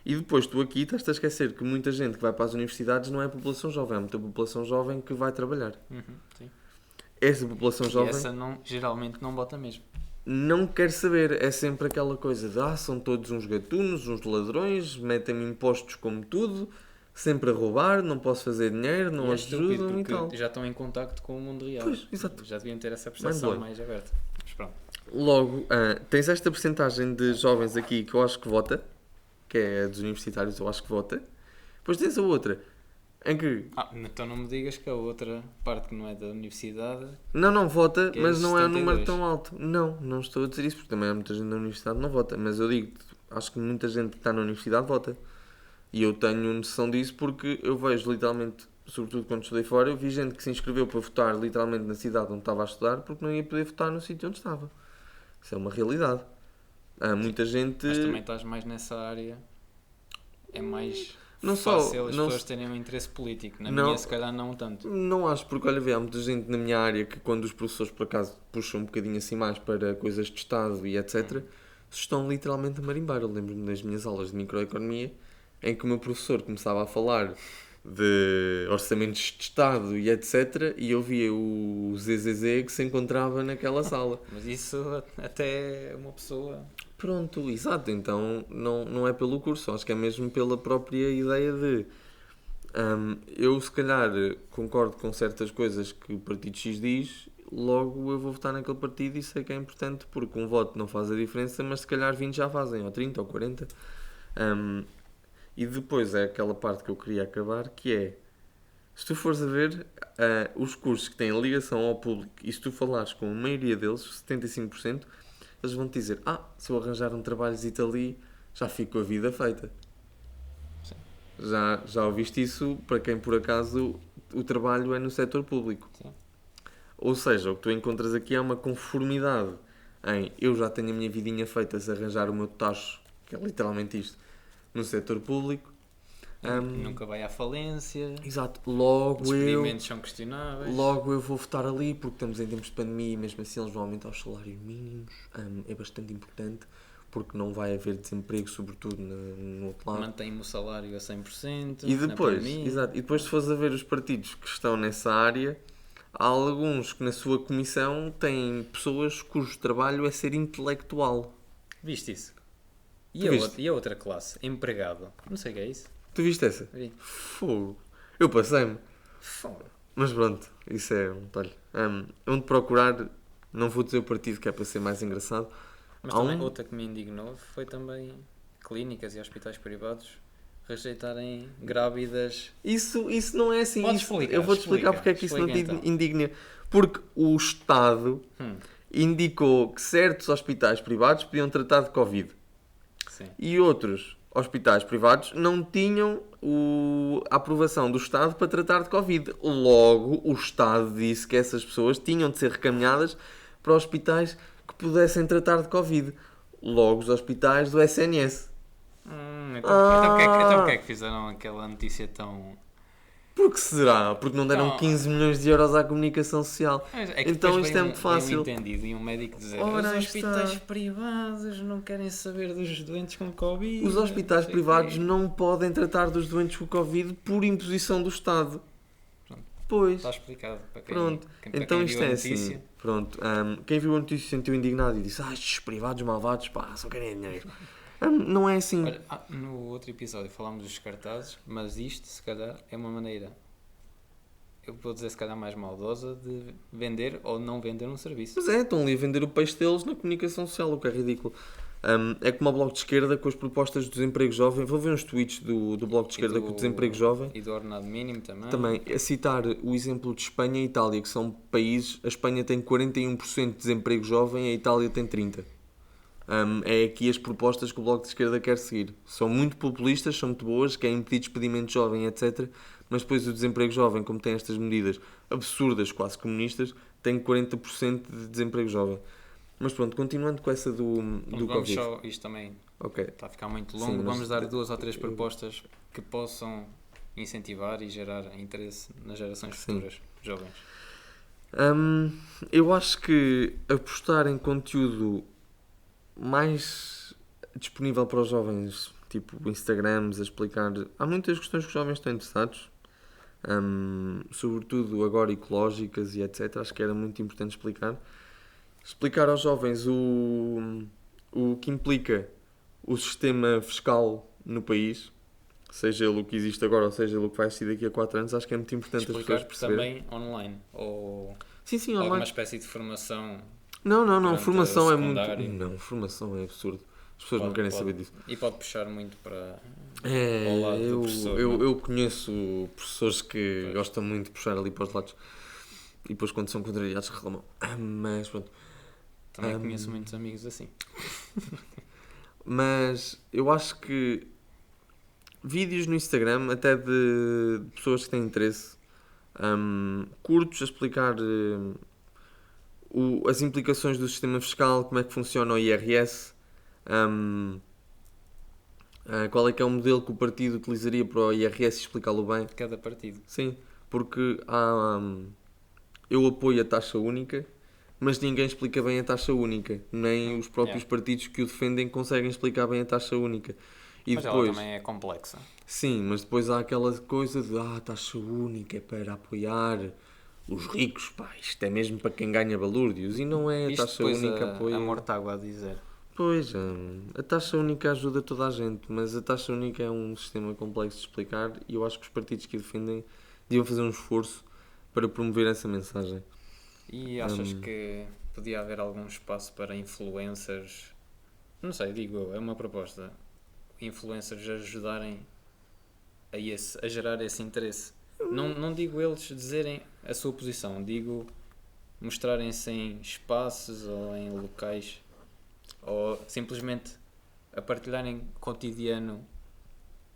E depois tu aqui estás a esquecer que muita gente que vai para as universidades não é a população jovem, é muita população jovem que vai trabalhar. Sim. essa população E jovem essa geralmente não vota mesmo. não quer saber. É sempre aquela coisa de são todos uns gatunos, uns ladrões, metem-me impostos como tudo, sempre a roubar, não posso fazer dinheiro, não E é estúpido ajudam e tal. porque já estão em contacto com o mundo real. Pois, exato. Já deviam ter essa Mind percepção blowing. mais aberta. Mas pronto. Logo, tens esta percentagem de jovens aqui que eu acho que vota, que é a dos universitários, eu acho que vota. Depois tens a outra, em que Então não me digas que a outra parte que não é da universidade. não vota, Que é mas não é um 72. número tão alto. Não estou a dizer isso, porque também há muita gente na universidade que não vota. Mas eu digo, acho que muita gente que está na universidade vota. E eu tenho noção disso porque eu vejo literalmente, sobretudo quando estudei fora, eu vi gente que se inscreveu para votar literalmente na cidade onde estava a estudar porque não ia poder votar no sítio onde estava. Isso é uma realidade. Há muita gente... Mas também estás mais nessa área. É mais Não só- fácil as não pessoas se- terem um interesse político. Na Não. minha, se calhar, não tanto. Não acho, porque olha, vê, há muita gente na minha área que quando os professores por acaso puxam um bocadinho assim mais para coisas de Estado e etc, se estão literalmente a marimbar. Eu lembro-me das minhas aulas de microeconomia em que o meu professor começava a falar de orçamentos de Estado e etc, e eu via o ZZZ que se encontrava naquela sala. Mas isso até uma pessoa. Pronto, exato, então não é pelo curso, acho que é mesmo pela própria ideia de eu se calhar concordo com certas coisas que o partido X diz, logo eu vou votar naquele partido e sei que é importante porque um voto não faz a diferença, mas se calhar 20 já fazem, ou 30 ou 40. E depois é aquela parte que eu queria acabar, que é, se tu fores a ver os cursos que têm ligação ao público e se tu falares com a maioria deles, 75%, eles vão te dizer, se eu arranjar um trabalhozito ali, já fico com a vida feita. Sim. Já ouviste isso para quem por acaso o trabalho é no setor público. Sim. Ou seja, o que tu encontras aqui é uma conformidade em eu já tenho a minha vidinha feita se arranjar o meu tacho, que é literalmente isto, no setor público. Nunca vai à falência. Exato, Os logo experimentos são questionáveis. eu vou votar ali porque estamos em tempos de pandemia e mesmo assim eles vão aumentar os salários mínimos. É bastante importante porque não vai haver desemprego, sobretudo no outro lado. Mantém-me o salário a 100%. E depois, na pandemia. exato, e depois se fores a ver os partidos que estão nessa área, há alguns que na sua comissão têm pessoas cujo trabalho é ser intelectual. Viste isso? Tu viste? E a outra classe? Empregado. Não sei o que é isso. Tu viste essa? Vi. Fogo. Eu passei-me. Fogo. Mas pronto, isso é um detalhe. Onde procurar, não vou dizer o partido que é para ser mais engraçado. Mas Há também um- outra que me indignou foi também clínicas e hospitais privados rejeitarem grávidas. Isso não é assim. Podes Isso- explicar, eu vou-te explicar explica, porque é que isso não te explica então. indigna. Porque o Estado indicou que certos hospitais privados podiam tratar de Covid. Sim. E outros hospitais privados não tinham a aprovação do Estado para tratar de Covid. Logo, o Estado disse que essas pessoas tinham de ser recaminhadas para hospitais que pudessem tratar de Covid. Logo, os hospitais do SNS. Então porque é que fizeram aquela notícia tão. Por que será? Porque não deram Não. 15 milhões de euros à comunicação social. É que Então depois isto é veio muito um fácil. entendido e um médico dizer Ora, os aí hospitais está. privados não querem saber dos doentes com Covid. Os hospitais não sei o privados quê. não podem tratar dos doentes com Covid por imposição do Estado. Pronto. Pois. Está explicado para quem, Pronto, para então quem isto viu a é notícia. assim. Pronto, quem viu a notícia sentiu indignado e disse: estes privados malvados, pá, só querem dinheiro. Não é assim. Olha, no outro episódio falámos dos cartazes, mas isto, se calhar, é uma maneira, eu vou dizer se calhar mais maldosa, de vender ou não vender um serviço. Mas estão ali a vender o peixe deles na comunicação social, o que é ridículo. É como o Bloco de Esquerda com as propostas do desemprego jovem. Vou ver uns tweets do Bloco de Esquerda com o desemprego jovem. E do ordenado mínimo também. Também, a citar o exemplo de Espanha e Itália, que são países. A Espanha tem 41% de desemprego jovem e a Itália tem 30%. É aqui as propostas que o Bloco de Esquerda quer seguir. São muito populistas, são muito boas, querem impedir despedimento jovem, etc. Mas depois o desemprego jovem, como tem estas medidas absurdas, quase comunistas, tem 40% de desemprego jovem. Mas pronto, continuando com essa do Vamos Covid. só, isto também Ok. está a ficar muito Sim, longo, mas vamos dar 2 ou 3 propostas que possam incentivar e gerar interesse nas gerações futuras, jovens. Eu acho que apostar em conteúdo mais disponível para os jovens, tipo Instagrams, a explicar. Há muitas questões que os jovens estão interessados. sobretudo agora ecológicas e etc. Acho que era muito importante explicar aos jovens o que implica o sistema fiscal no país, seja ele o que existe agora ou seja ele o que vai existir daqui a 4 anos. Acho que é muito importante as pessoas Explicar perceberem. também online, ou Sim, alguma online. espécie de formação Não, durante formação o é muito... secundário. Não, formação é absurdo. As pessoas não querem saber disso. E pode puxar muito para É, ao lado do professor. não? eu conheço professores que Pois. gostam muito de puxar ali para os lados e depois quando são contrariados reclamam. Mas pronto. Também conheço muitos amigos assim. Mas eu acho que vídeos no Instagram, até de pessoas que têm interesse, curtos a explicar as implicações do sistema fiscal, como é que funciona o IRS, qual é que é o modelo que o partido utilizaria para o IRS e explicá-lo bem. De cada partido. Sim, porque eu apoio a taxa única, mas ninguém explica bem a taxa única. Nem os próprios partidos que o defendem conseguem explicar bem a taxa única. E Mas depois, ela também é complexa. sim, mas depois há aquela coisa de a taxa única é para apoiar os ricos, pá, isto é mesmo para quem ganha balúrdios. E não é, a Isto taxa depois única apoia... a Mortágua a dizer. Pois, a taxa única ajuda toda a gente, mas a taxa única é um sistema complexo de explicar e eu acho que os partidos que a defendem deviam fazer um esforço para promover essa mensagem. E achas que podia haver algum espaço para influencers? Não sei, digo eu, é uma proposta. Influencers ajudarem a gerar esse interesse. Não digo eles dizerem a sua posição, digo mostrarem-se em espaços ou em locais ou simplesmente a partilharem cotidiano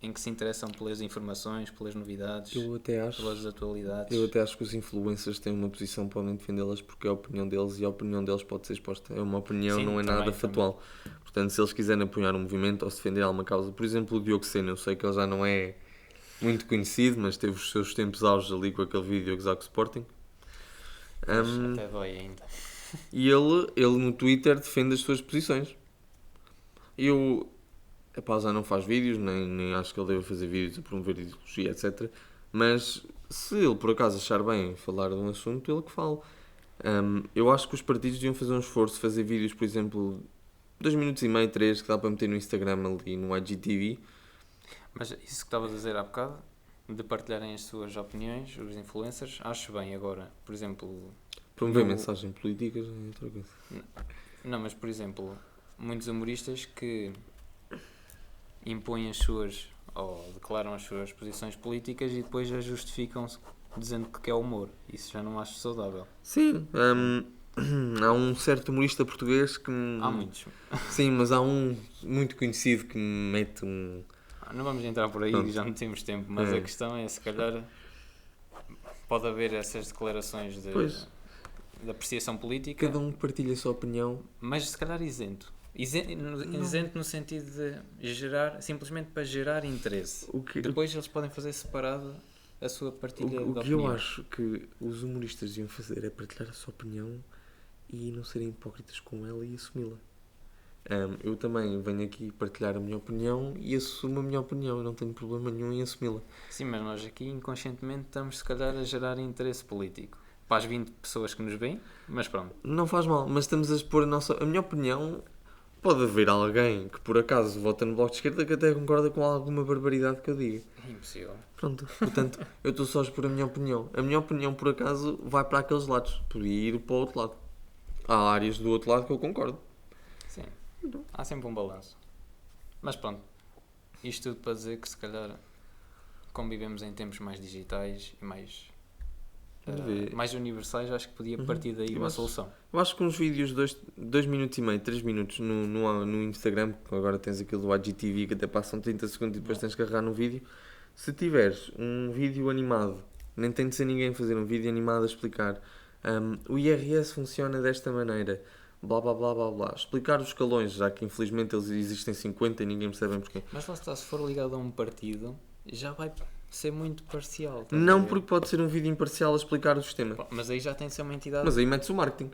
em que se interessam pelas informações, pelas novidades, Eu até acho pelas atualidades. que os influencers têm uma posição, podem defendê-las porque é a opinião deles e a opinião deles pode ser exposta. É uma opinião, Sim, não é também, nada factual. Portanto, se eles quiserem apoiar um movimento ou se defender alguma causa, por exemplo, o Diogo Sena, eu sei que ele já não é muito conhecido, mas teve os seus tempos auge ali com aquele vídeo a gozar com o Sporting. Mas até dói ainda. E ele no Twitter defende as suas posições. Já não faz vídeos, nem acho que ele deve fazer vídeos a promover ideologia, etc. Mas se ele por acaso achar bem falar de um assunto, ele que fala. Eu acho que os partidos deviam fazer um esforço, fazer vídeos, por exemplo, 2 minutos e meio, 3, que dá para meter no Instagram ali, no IGTV. Mas isso que estavas a dizer há bocado, de partilharem as suas opiniões, os influencers, acho bem agora. Por exemplo... Promover mensagens políticas é outra coisa. Não, mas por exemplo, muitos humoristas que impõem as suas, ou declaram as suas posições políticas e depois as justificam dizendo que é humor. Isso já não acho saudável. Sim, há um certo humorista português que... Há muitos. Sim, mas há um muito conhecido que me mete um... Não vamos entrar por aí, Pronto. já não temos tempo, mas a questão é, se calhar, pode haver essas declarações de apreciação política, Cada um partilha a sua opinião. mas se calhar isento. Isento no sentido de gerar, simplesmente para gerar interesse. Depois eles podem fazer separado a sua partilha de O que opinião. eu acho que os humoristas deviam fazer é partilhar a sua opinião e não serem hipócritas com ela e assumi-la. Eu também venho aqui partilhar a minha opinião e assumo a minha opinião. Eu não tenho problema nenhum em assumi-la. Sim, mas nós aqui inconscientemente estamos se calhar a gerar interesse político. Para as 20 pessoas que nos veem, mas pronto. Não faz mal, mas estamos a expor a minha opinião. Pode haver alguém que por acaso vota no Bloco de Esquerda que até concorda com alguma barbaridade que eu diga. É impossível. Pronto, portanto, eu estou só a expor a minha opinião. A minha opinião, por acaso, vai para aqueles lados. Podia ir para o outro lado. Há áreas do outro lado que eu concordo. Sim. Há sempre um balanço. Mas pronto. Isto tudo para dizer que se calhar convivemos em tempos mais digitais e mais universais, acho que podia partir daí uma solução. Eu acho que uns vídeos de 2 minutos e meio, 3 minutos no Instagram, que agora tens aquilo do IGTV que até passam 30 segundos e depois tens que agarrar no vídeo. Se tiveres um vídeo animado, nem tem de ser ninguém fazer um vídeo animado a explicar o IRS funciona desta maneira, blá blá blá blá blá, explicar os escalões, já que infelizmente eles existem 50 e ninguém percebe bem porquê. Mas lá está, se for ligado a um partido, já vai ser muito parcial. Não, porque pode ser um vídeo imparcial a explicar o sistema. Mas aí já tem de ser uma entidade. Mas aí metes o marketing.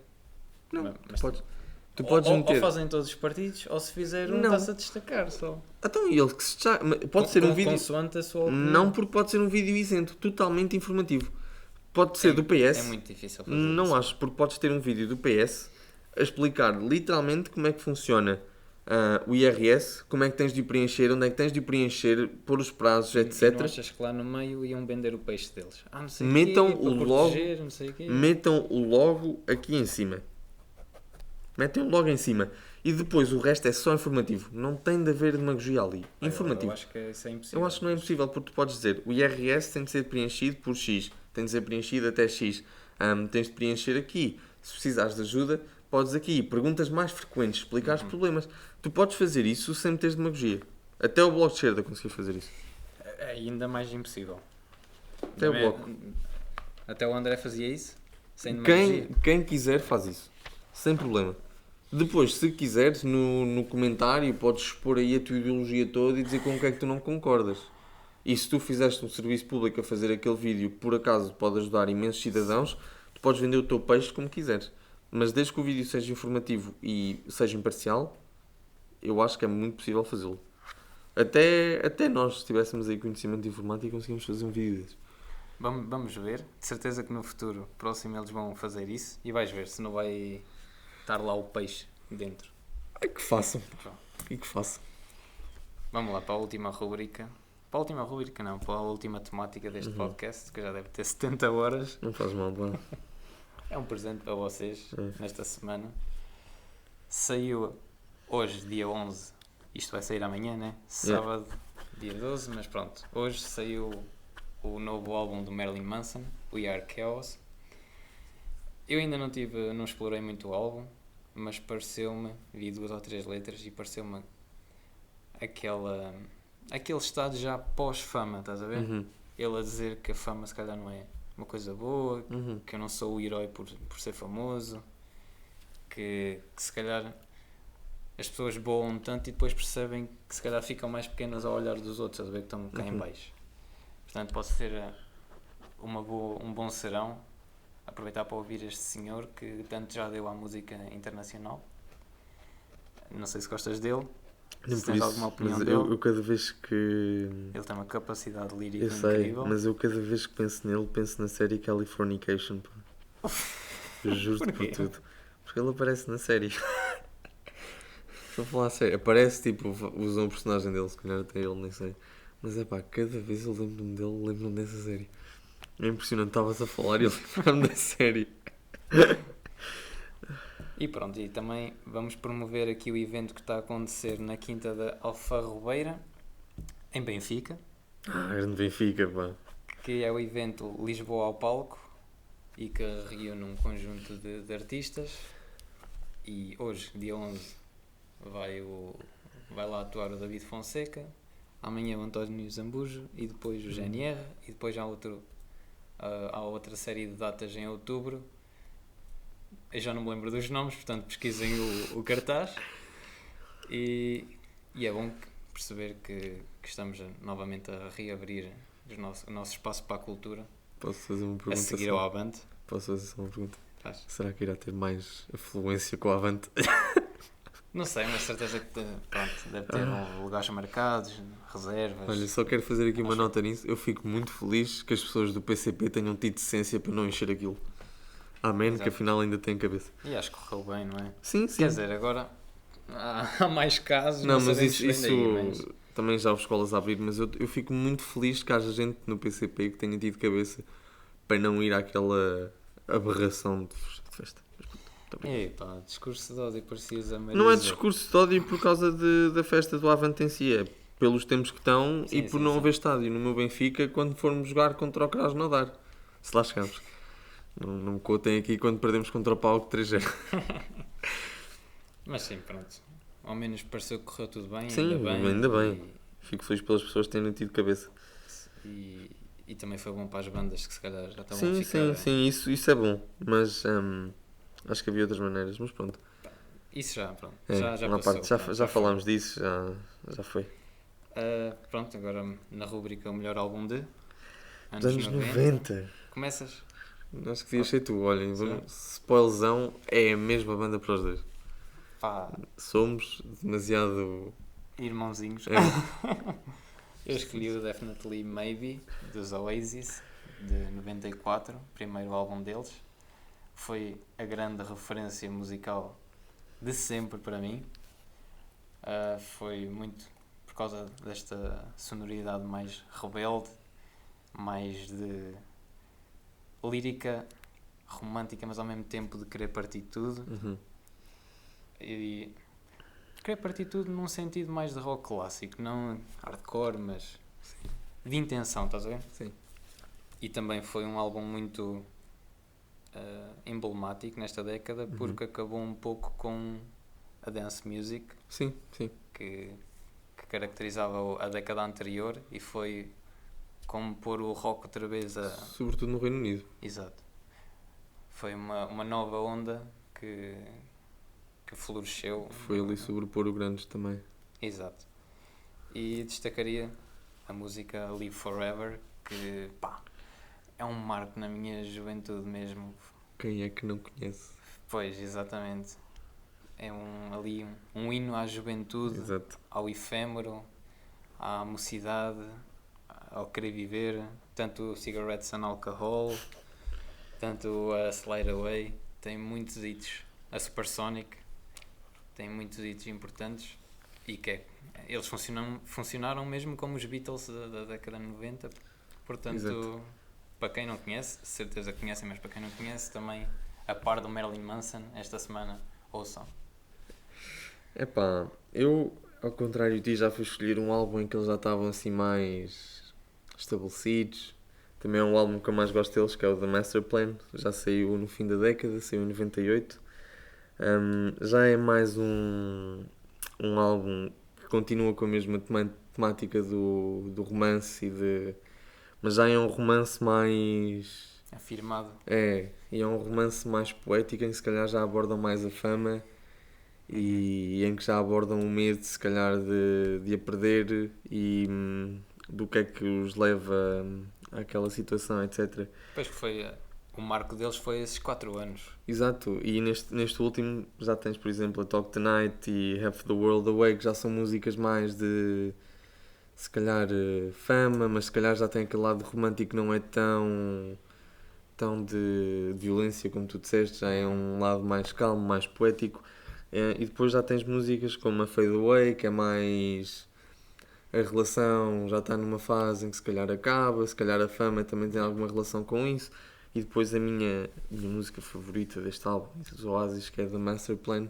Não, Mas podes. Tu podes ou meter... fazem todos os partidos, ou se fizer um, Não. está-se a destacar só. Então, e ele que se destaca... Pode ser um vídeo... Consoante a sua opinião. Não, porque pode ser um vídeo isento, totalmente informativo. Pode ser do PS. É muito difícil fazer Não isso. acho, porque podes ter um vídeo do PS a explicar literalmente como é que funciona o IRS, como é que tens de o preencher, onde é que tens de o preencher, pôr os prazos, Não etc. achas que lá no meio iam vender o peixe deles? Não sei Metam quê, para o logo, proteger, não sei quê. metam o logo aqui em cima. Metem o logo em cima. E depois o resto é só informativo. Não tem de haver demagogia ali. Informativo. Eu acho que isso é impossível. Eu acho que não é impossível, porque tu podes dizer o IRS tem de ser preenchido por X, tem de ser preenchido até X. Tens de preencher aqui. Se precisares de ajuda, podes aqui. Perguntas mais frequentes, explicar os problemas. Tu podes fazer isso sem teres demagogia. Até o Bloco de Esquerda conseguiu fazer isso. É ainda mais impossível. Até o Bloco. Até o André fazia isso? Sem demagogia? Quem quiser faz isso. Sem problema. Depois, se quiseres, no comentário podes expor aí a tua ideologia toda e dizer com o que é que tu não concordas. E se tu fizeste um serviço público a fazer aquele vídeo que por acaso pode ajudar imensos cidadãos, tu podes vender o teu peixe como quiseres. Mas desde que o vídeo seja informativo e seja imparcial, eu acho que é muito possível fazê-lo. Até nós, se tivéssemos aí conhecimento de informática, conseguimos fazer um vídeo desse. Vamos ver. De certeza que no futuro próximo eles vão fazer isso e vais ver se não vai estar lá o peixe dentro. É que façam. Pronto. E que façam. Vamos lá para a última rubrica. Para a última rubrica não, para a última temática deste podcast, que já deve ter 70 horas. Não faz mal, pá. É um presente para vocês nesta semana. Saiu hoje, dia 11. Isto vai sair amanhã, né? Sábado, dia 12, mas pronto. Hoje saiu o novo álbum do Marilyn Manson, We Are Chaos. Eu ainda não explorei muito o álbum, mas pareceu-me, vi 2 ou 3 letras e pareceu-me aquele estado já pós-fama, estás a ver? Ele a dizer que a fama se calhar não é uma coisa boa, que eu não sou o herói por ser famoso, que se calhar as pessoas boam tanto e depois percebem que se calhar ficam mais pequenas ao olhar dos outros, estás a ver, que estão cá em baixo. Portanto, pode ser um bom serão, aproveitar para ouvir este senhor que tanto já deu à música internacional. Não sei se gostas dele, Nem se por tens isso, alguma opinião mas dele. eu cada vez que... Ele tem uma capacidade lírica Eu sei, incrível. mas eu cada vez que penso nele, penso na série Californication, pá. Eu juro-te por tudo. Porque ele aparece na série. Estou a falar a sério. Aparece, tipo, usam o personagem dele, se calhar até ele, nem sei. Mas é pá, cada vez eu lembro-me dele, lembro-me dessa série. É impressionante, estavas a falar e eu lembro-me da série. E pronto, e também vamos promover aqui o evento que está a acontecer na Quinta da Alfarrobeira, em Benfica, Grande Benfica, pá. que é o evento Lisboa ao Palco e que reúne um conjunto de artistas. E hoje, dia 11, vai lá atuar o David Fonseca, amanhã o António Zambujo e depois o GNR, e depois há outra série de datas em outubro. Eu já não me lembro dos nomes, portanto pesquisem o cartaz. E é bom perceber que estamos novamente a reabrir o nosso espaço para a cultura. Posso fazer uma pergunta? A seguir ao Avante. Posso fazer só uma pergunta? Faz. Será que irá ter mais afluência com o Avante? Não sei, mas certeza que pronto, deve ter lugares marcados, reservas. Olha, só quero fazer aqui uma nota nisso. Eu fico muito feliz que as pessoas do PCP tenham tido decência para não encher aquilo. Amém, Exato. que afinal ainda tem cabeça. E acho que correu bem, não é? Sim, sim. Quer dizer, agora há mais casos. Não, mas sabemos isso bem daí, mas... também já houve escolas a abrir, mas eu fico muito feliz que haja gente no PCP que tenha tido cabeça para não ir àquela aberração de festa. Ei pá, discurso de ódio parecias a Marisa. Não é discurso de ódio por causa da festa do Avante em si, é pelos tempos que estão Sim, e por sim, não sim. haver estádio. No meu Benfica, quando formos jogar contra o Krasnodar, se lá chegamos. Não me contem aqui quando perdemos contra o Paulo 3-0. Mas sim, pronto. Ao menos pareceu que correu tudo bem. Sim, ainda bem. Fico feliz pelas pessoas terem tido cabeça. E também foi bom para as bandas que se calhar já estavam Sim, a ficar... sim, isso é bom. Mas acho que havia outras maneiras. Mas pronto. Isso já, pronto. É, já uma passou. parte, Pronto, já foi. falámos disso, já foi. Pronto, agora na rubrica o melhor álbum de Dos anos 90. Começas? Acho que devias ser tu. Olhem, Sim. Spoilzão é a mesma banda para os dois. Pá, Somos demasiado... irmãozinhos. É. Eu escolhi o Definitely Maybe, dos Oasis, de 94, primeiro álbum deles. Foi a grande referência musical de sempre para mim. Foi muito por causa desta sonoridade mais rebelde, mais de lírica romântica, mas ao mesmo tempo de querer partir tudo. Uhum. E querer partir tudo num sentido mais de rock clássico, não hardcore, mas Sim. de intenção, estás a ver? Sim. E também foi um álbum muito emblemático nesta década, porque acabou um pouco com a dance music Sim, sim. que caracterizava a década anterior, e foi como pôr o rock outra vez a... Sobretudo no Reino Unido. Exato. Foi uma nova onda que floresceu. Foi ali sobrepor o Grunge também. Exato. E destacaria a música Live Forever, que pá, é um marco na minha juventude mesmo. Quem é que não conhece? Pois, exatamente. É um hino à juventude, Exato. ao efêmero, à mocidade, ao querer viver. Tanto o Cigarettes and Alcohol, tanto a Slide Away, tem muitos hits. A Supersonic tem muitos hits importantes e eles funcionaram mesmo como os Beatles da década de 90. Portanto, Exato. para quem não conhece, certeza que conhecem, mas para quem não conhece, também a par do Marilyn Manson, esta semana, ouçam. Epá, eu, ao contrário de ti, já fui escolher um álbum em que eles já estavam assim mais estabelecidos. Também é um álbum que eu mais gosto deles, que é o The Master Plan. Já saiu no fim da década, saiu em 98. Já é mais um álbum que continua com a mesma temática do romance, mas já é um romance mais... Afirmado. E é um romance mais poético, em que se calhar já abordam mais a fama e em que já abordam o medo, se calhar, de a perder e do que é que os leva àquela situação, etc. Depois que foi... O marco deles foi esses 4 anos. Exato, e neste último já tens, por exemplo, a Talk Tonight e Half the World Away, que já são músicas mais de, se calhar, fama, mas se calhar já tem aquele lado romântico que não é tão de violência como tu disseste, já é um lado mais calmo, mais poético. E depois já tens músicas como a Fade Away, que é mais... A relação já está numa fase em que se calhar acaba, se calhar a fama também tem alguma relação com isso. E depois a minha música favorita deste álbum, dos Oasis, que é The Master Plan,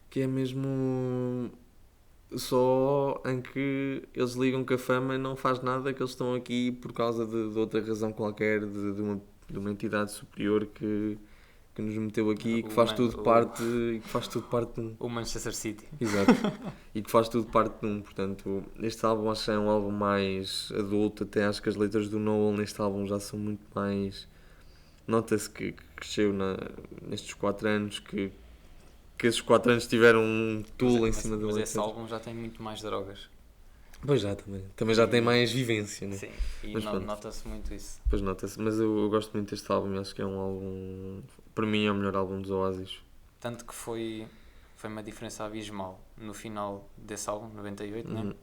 que é mesmo só em que eles ligam que a fama não faz nada, que eles estão aqui por causa de outra razão qualquer, de uma entidade superior que nos meteu aqui e que faz tudo parte de um... O Manchester City. Exato. E que faz tudo parte de um. Portanto, este álbum acho que é um álbum mais adulto, até acho que as letras do Noel neste álbum já são muito mais... Nota-se que cresceu nestes 4 anos, que esses 4 anos tiveram um tool em cima da letra. Mas esse álbum já tem muito mais drogas. Pois já, também já tem mais vivência, né? Sim, e nota-se muito isso. Pois nota-se, mas eu gosto muito deste álbum, acho que é um álbum, para mim é o melhor álbum dos Oasis. Tanto que foi uma diferença abismal no final desse álbum, 98, né?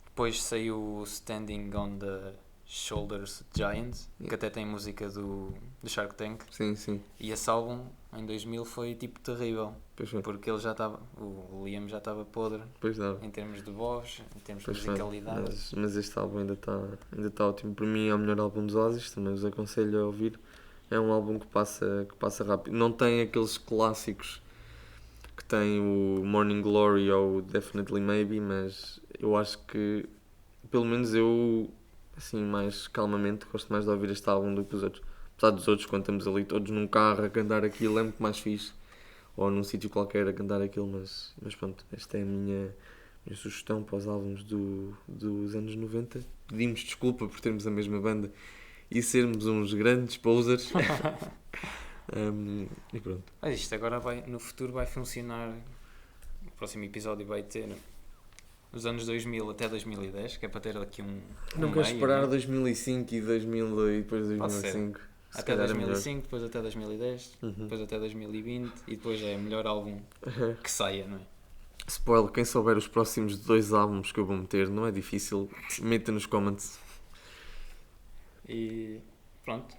Depois saiu o Standing on the Shoulders Giants, que até tem música do Shark Tank. Sim, sim. E esse álbum, em 2000, foi tipo terrível. Porque ele já estava, o Liam já estava podre, em termos de voz, em termos de musicalidade. Mas este álbum ainda está ótimo. Para mim é o melhor álbum dos Oasis, também os aconselho a ouvir. É um álbum que passa rápido. Não tem aqueles clássicos que tem o Morning Glory ou o Definitely Maybe, mas eu acho que, pelo menos eu, assim, mais calmamente, gosto mais de ouvir este álbum do que os outros. Apesar dos outros, quando estamos ali todos num carro a cantar aquilo, é muito mais fixe. Ou num sítio qualquer a cantar aquilo, mas pronto, esta é a minha sugestão para os álbuns dos anos 90. Pedimos desculpa por termos a mesma banda e sermos uns grandes posers. E pronto. Mas isto agora no futuro vai funcionar. O próximo episódio vai ter os anos 2000 até 2010, que é para ter aqui Não queres esperar 2005 e 2000 e depois 2005? Se Até calhar é melhor. 2005, depois até 2010, Uhum. depois até 2020 e depois é melhor álbum que saia, não é? Spoiler, quem souber os próximos 2 álbuns que eu vou meter, não é difícil, meta nos comments. E pronto,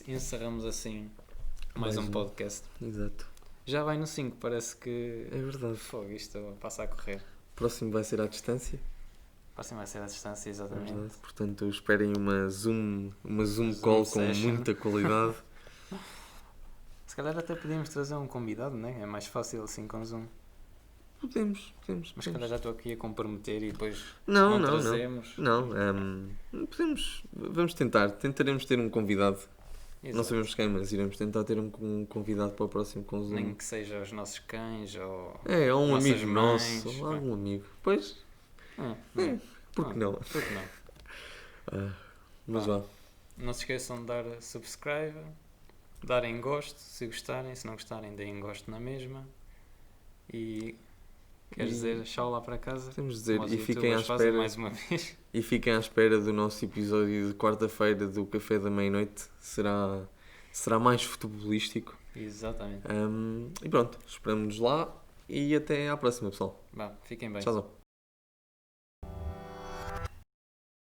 encerramos assim mais um podcast. Exato. Já vai no 5, parece que. É verdade. Fogo, isto passa a correr. O próximo vai ser à distância. O próximo vai ser à distância, É exatamente. verdade. Portanto, esperem uma Zoom Zoom call com session. muita qualidade. Se calhar até podíamos trazer um convidado, não é? É mais fácil assim com Zoom. Podemos. Mas se calhar já estou aqui a comprometer e depois Não. trazemos. Não, podemos. Vamos tentar. Tentaremos ter um convidado. Exato. Não sabemos quem, mas iremos tentar ter um convidado para o próximo com Zoom. Nem que seja os nossos cães ou. Ou um nossas amigo mães, nosso. pá. Ou algum amigo. Pois, por que não? Por que não? Mas Pá. vá. Não se esqueçam de dar subscribe, darem gosto se gostarem, se não gostarem, deem gosto na mesma. E queres dizer tchau lá para casa? Podemos dizer, Como os e fiquem à youtubers fazem espera. mais uma vez. E fiquem à espera do nosso episódio de quarta-feira do Café da Meia-Noite. Será mais futebolístico. Exatamente. E pronto, esperamos-nos lá e até à próxima, pessoal. Vá, fiquem bem. Tchau.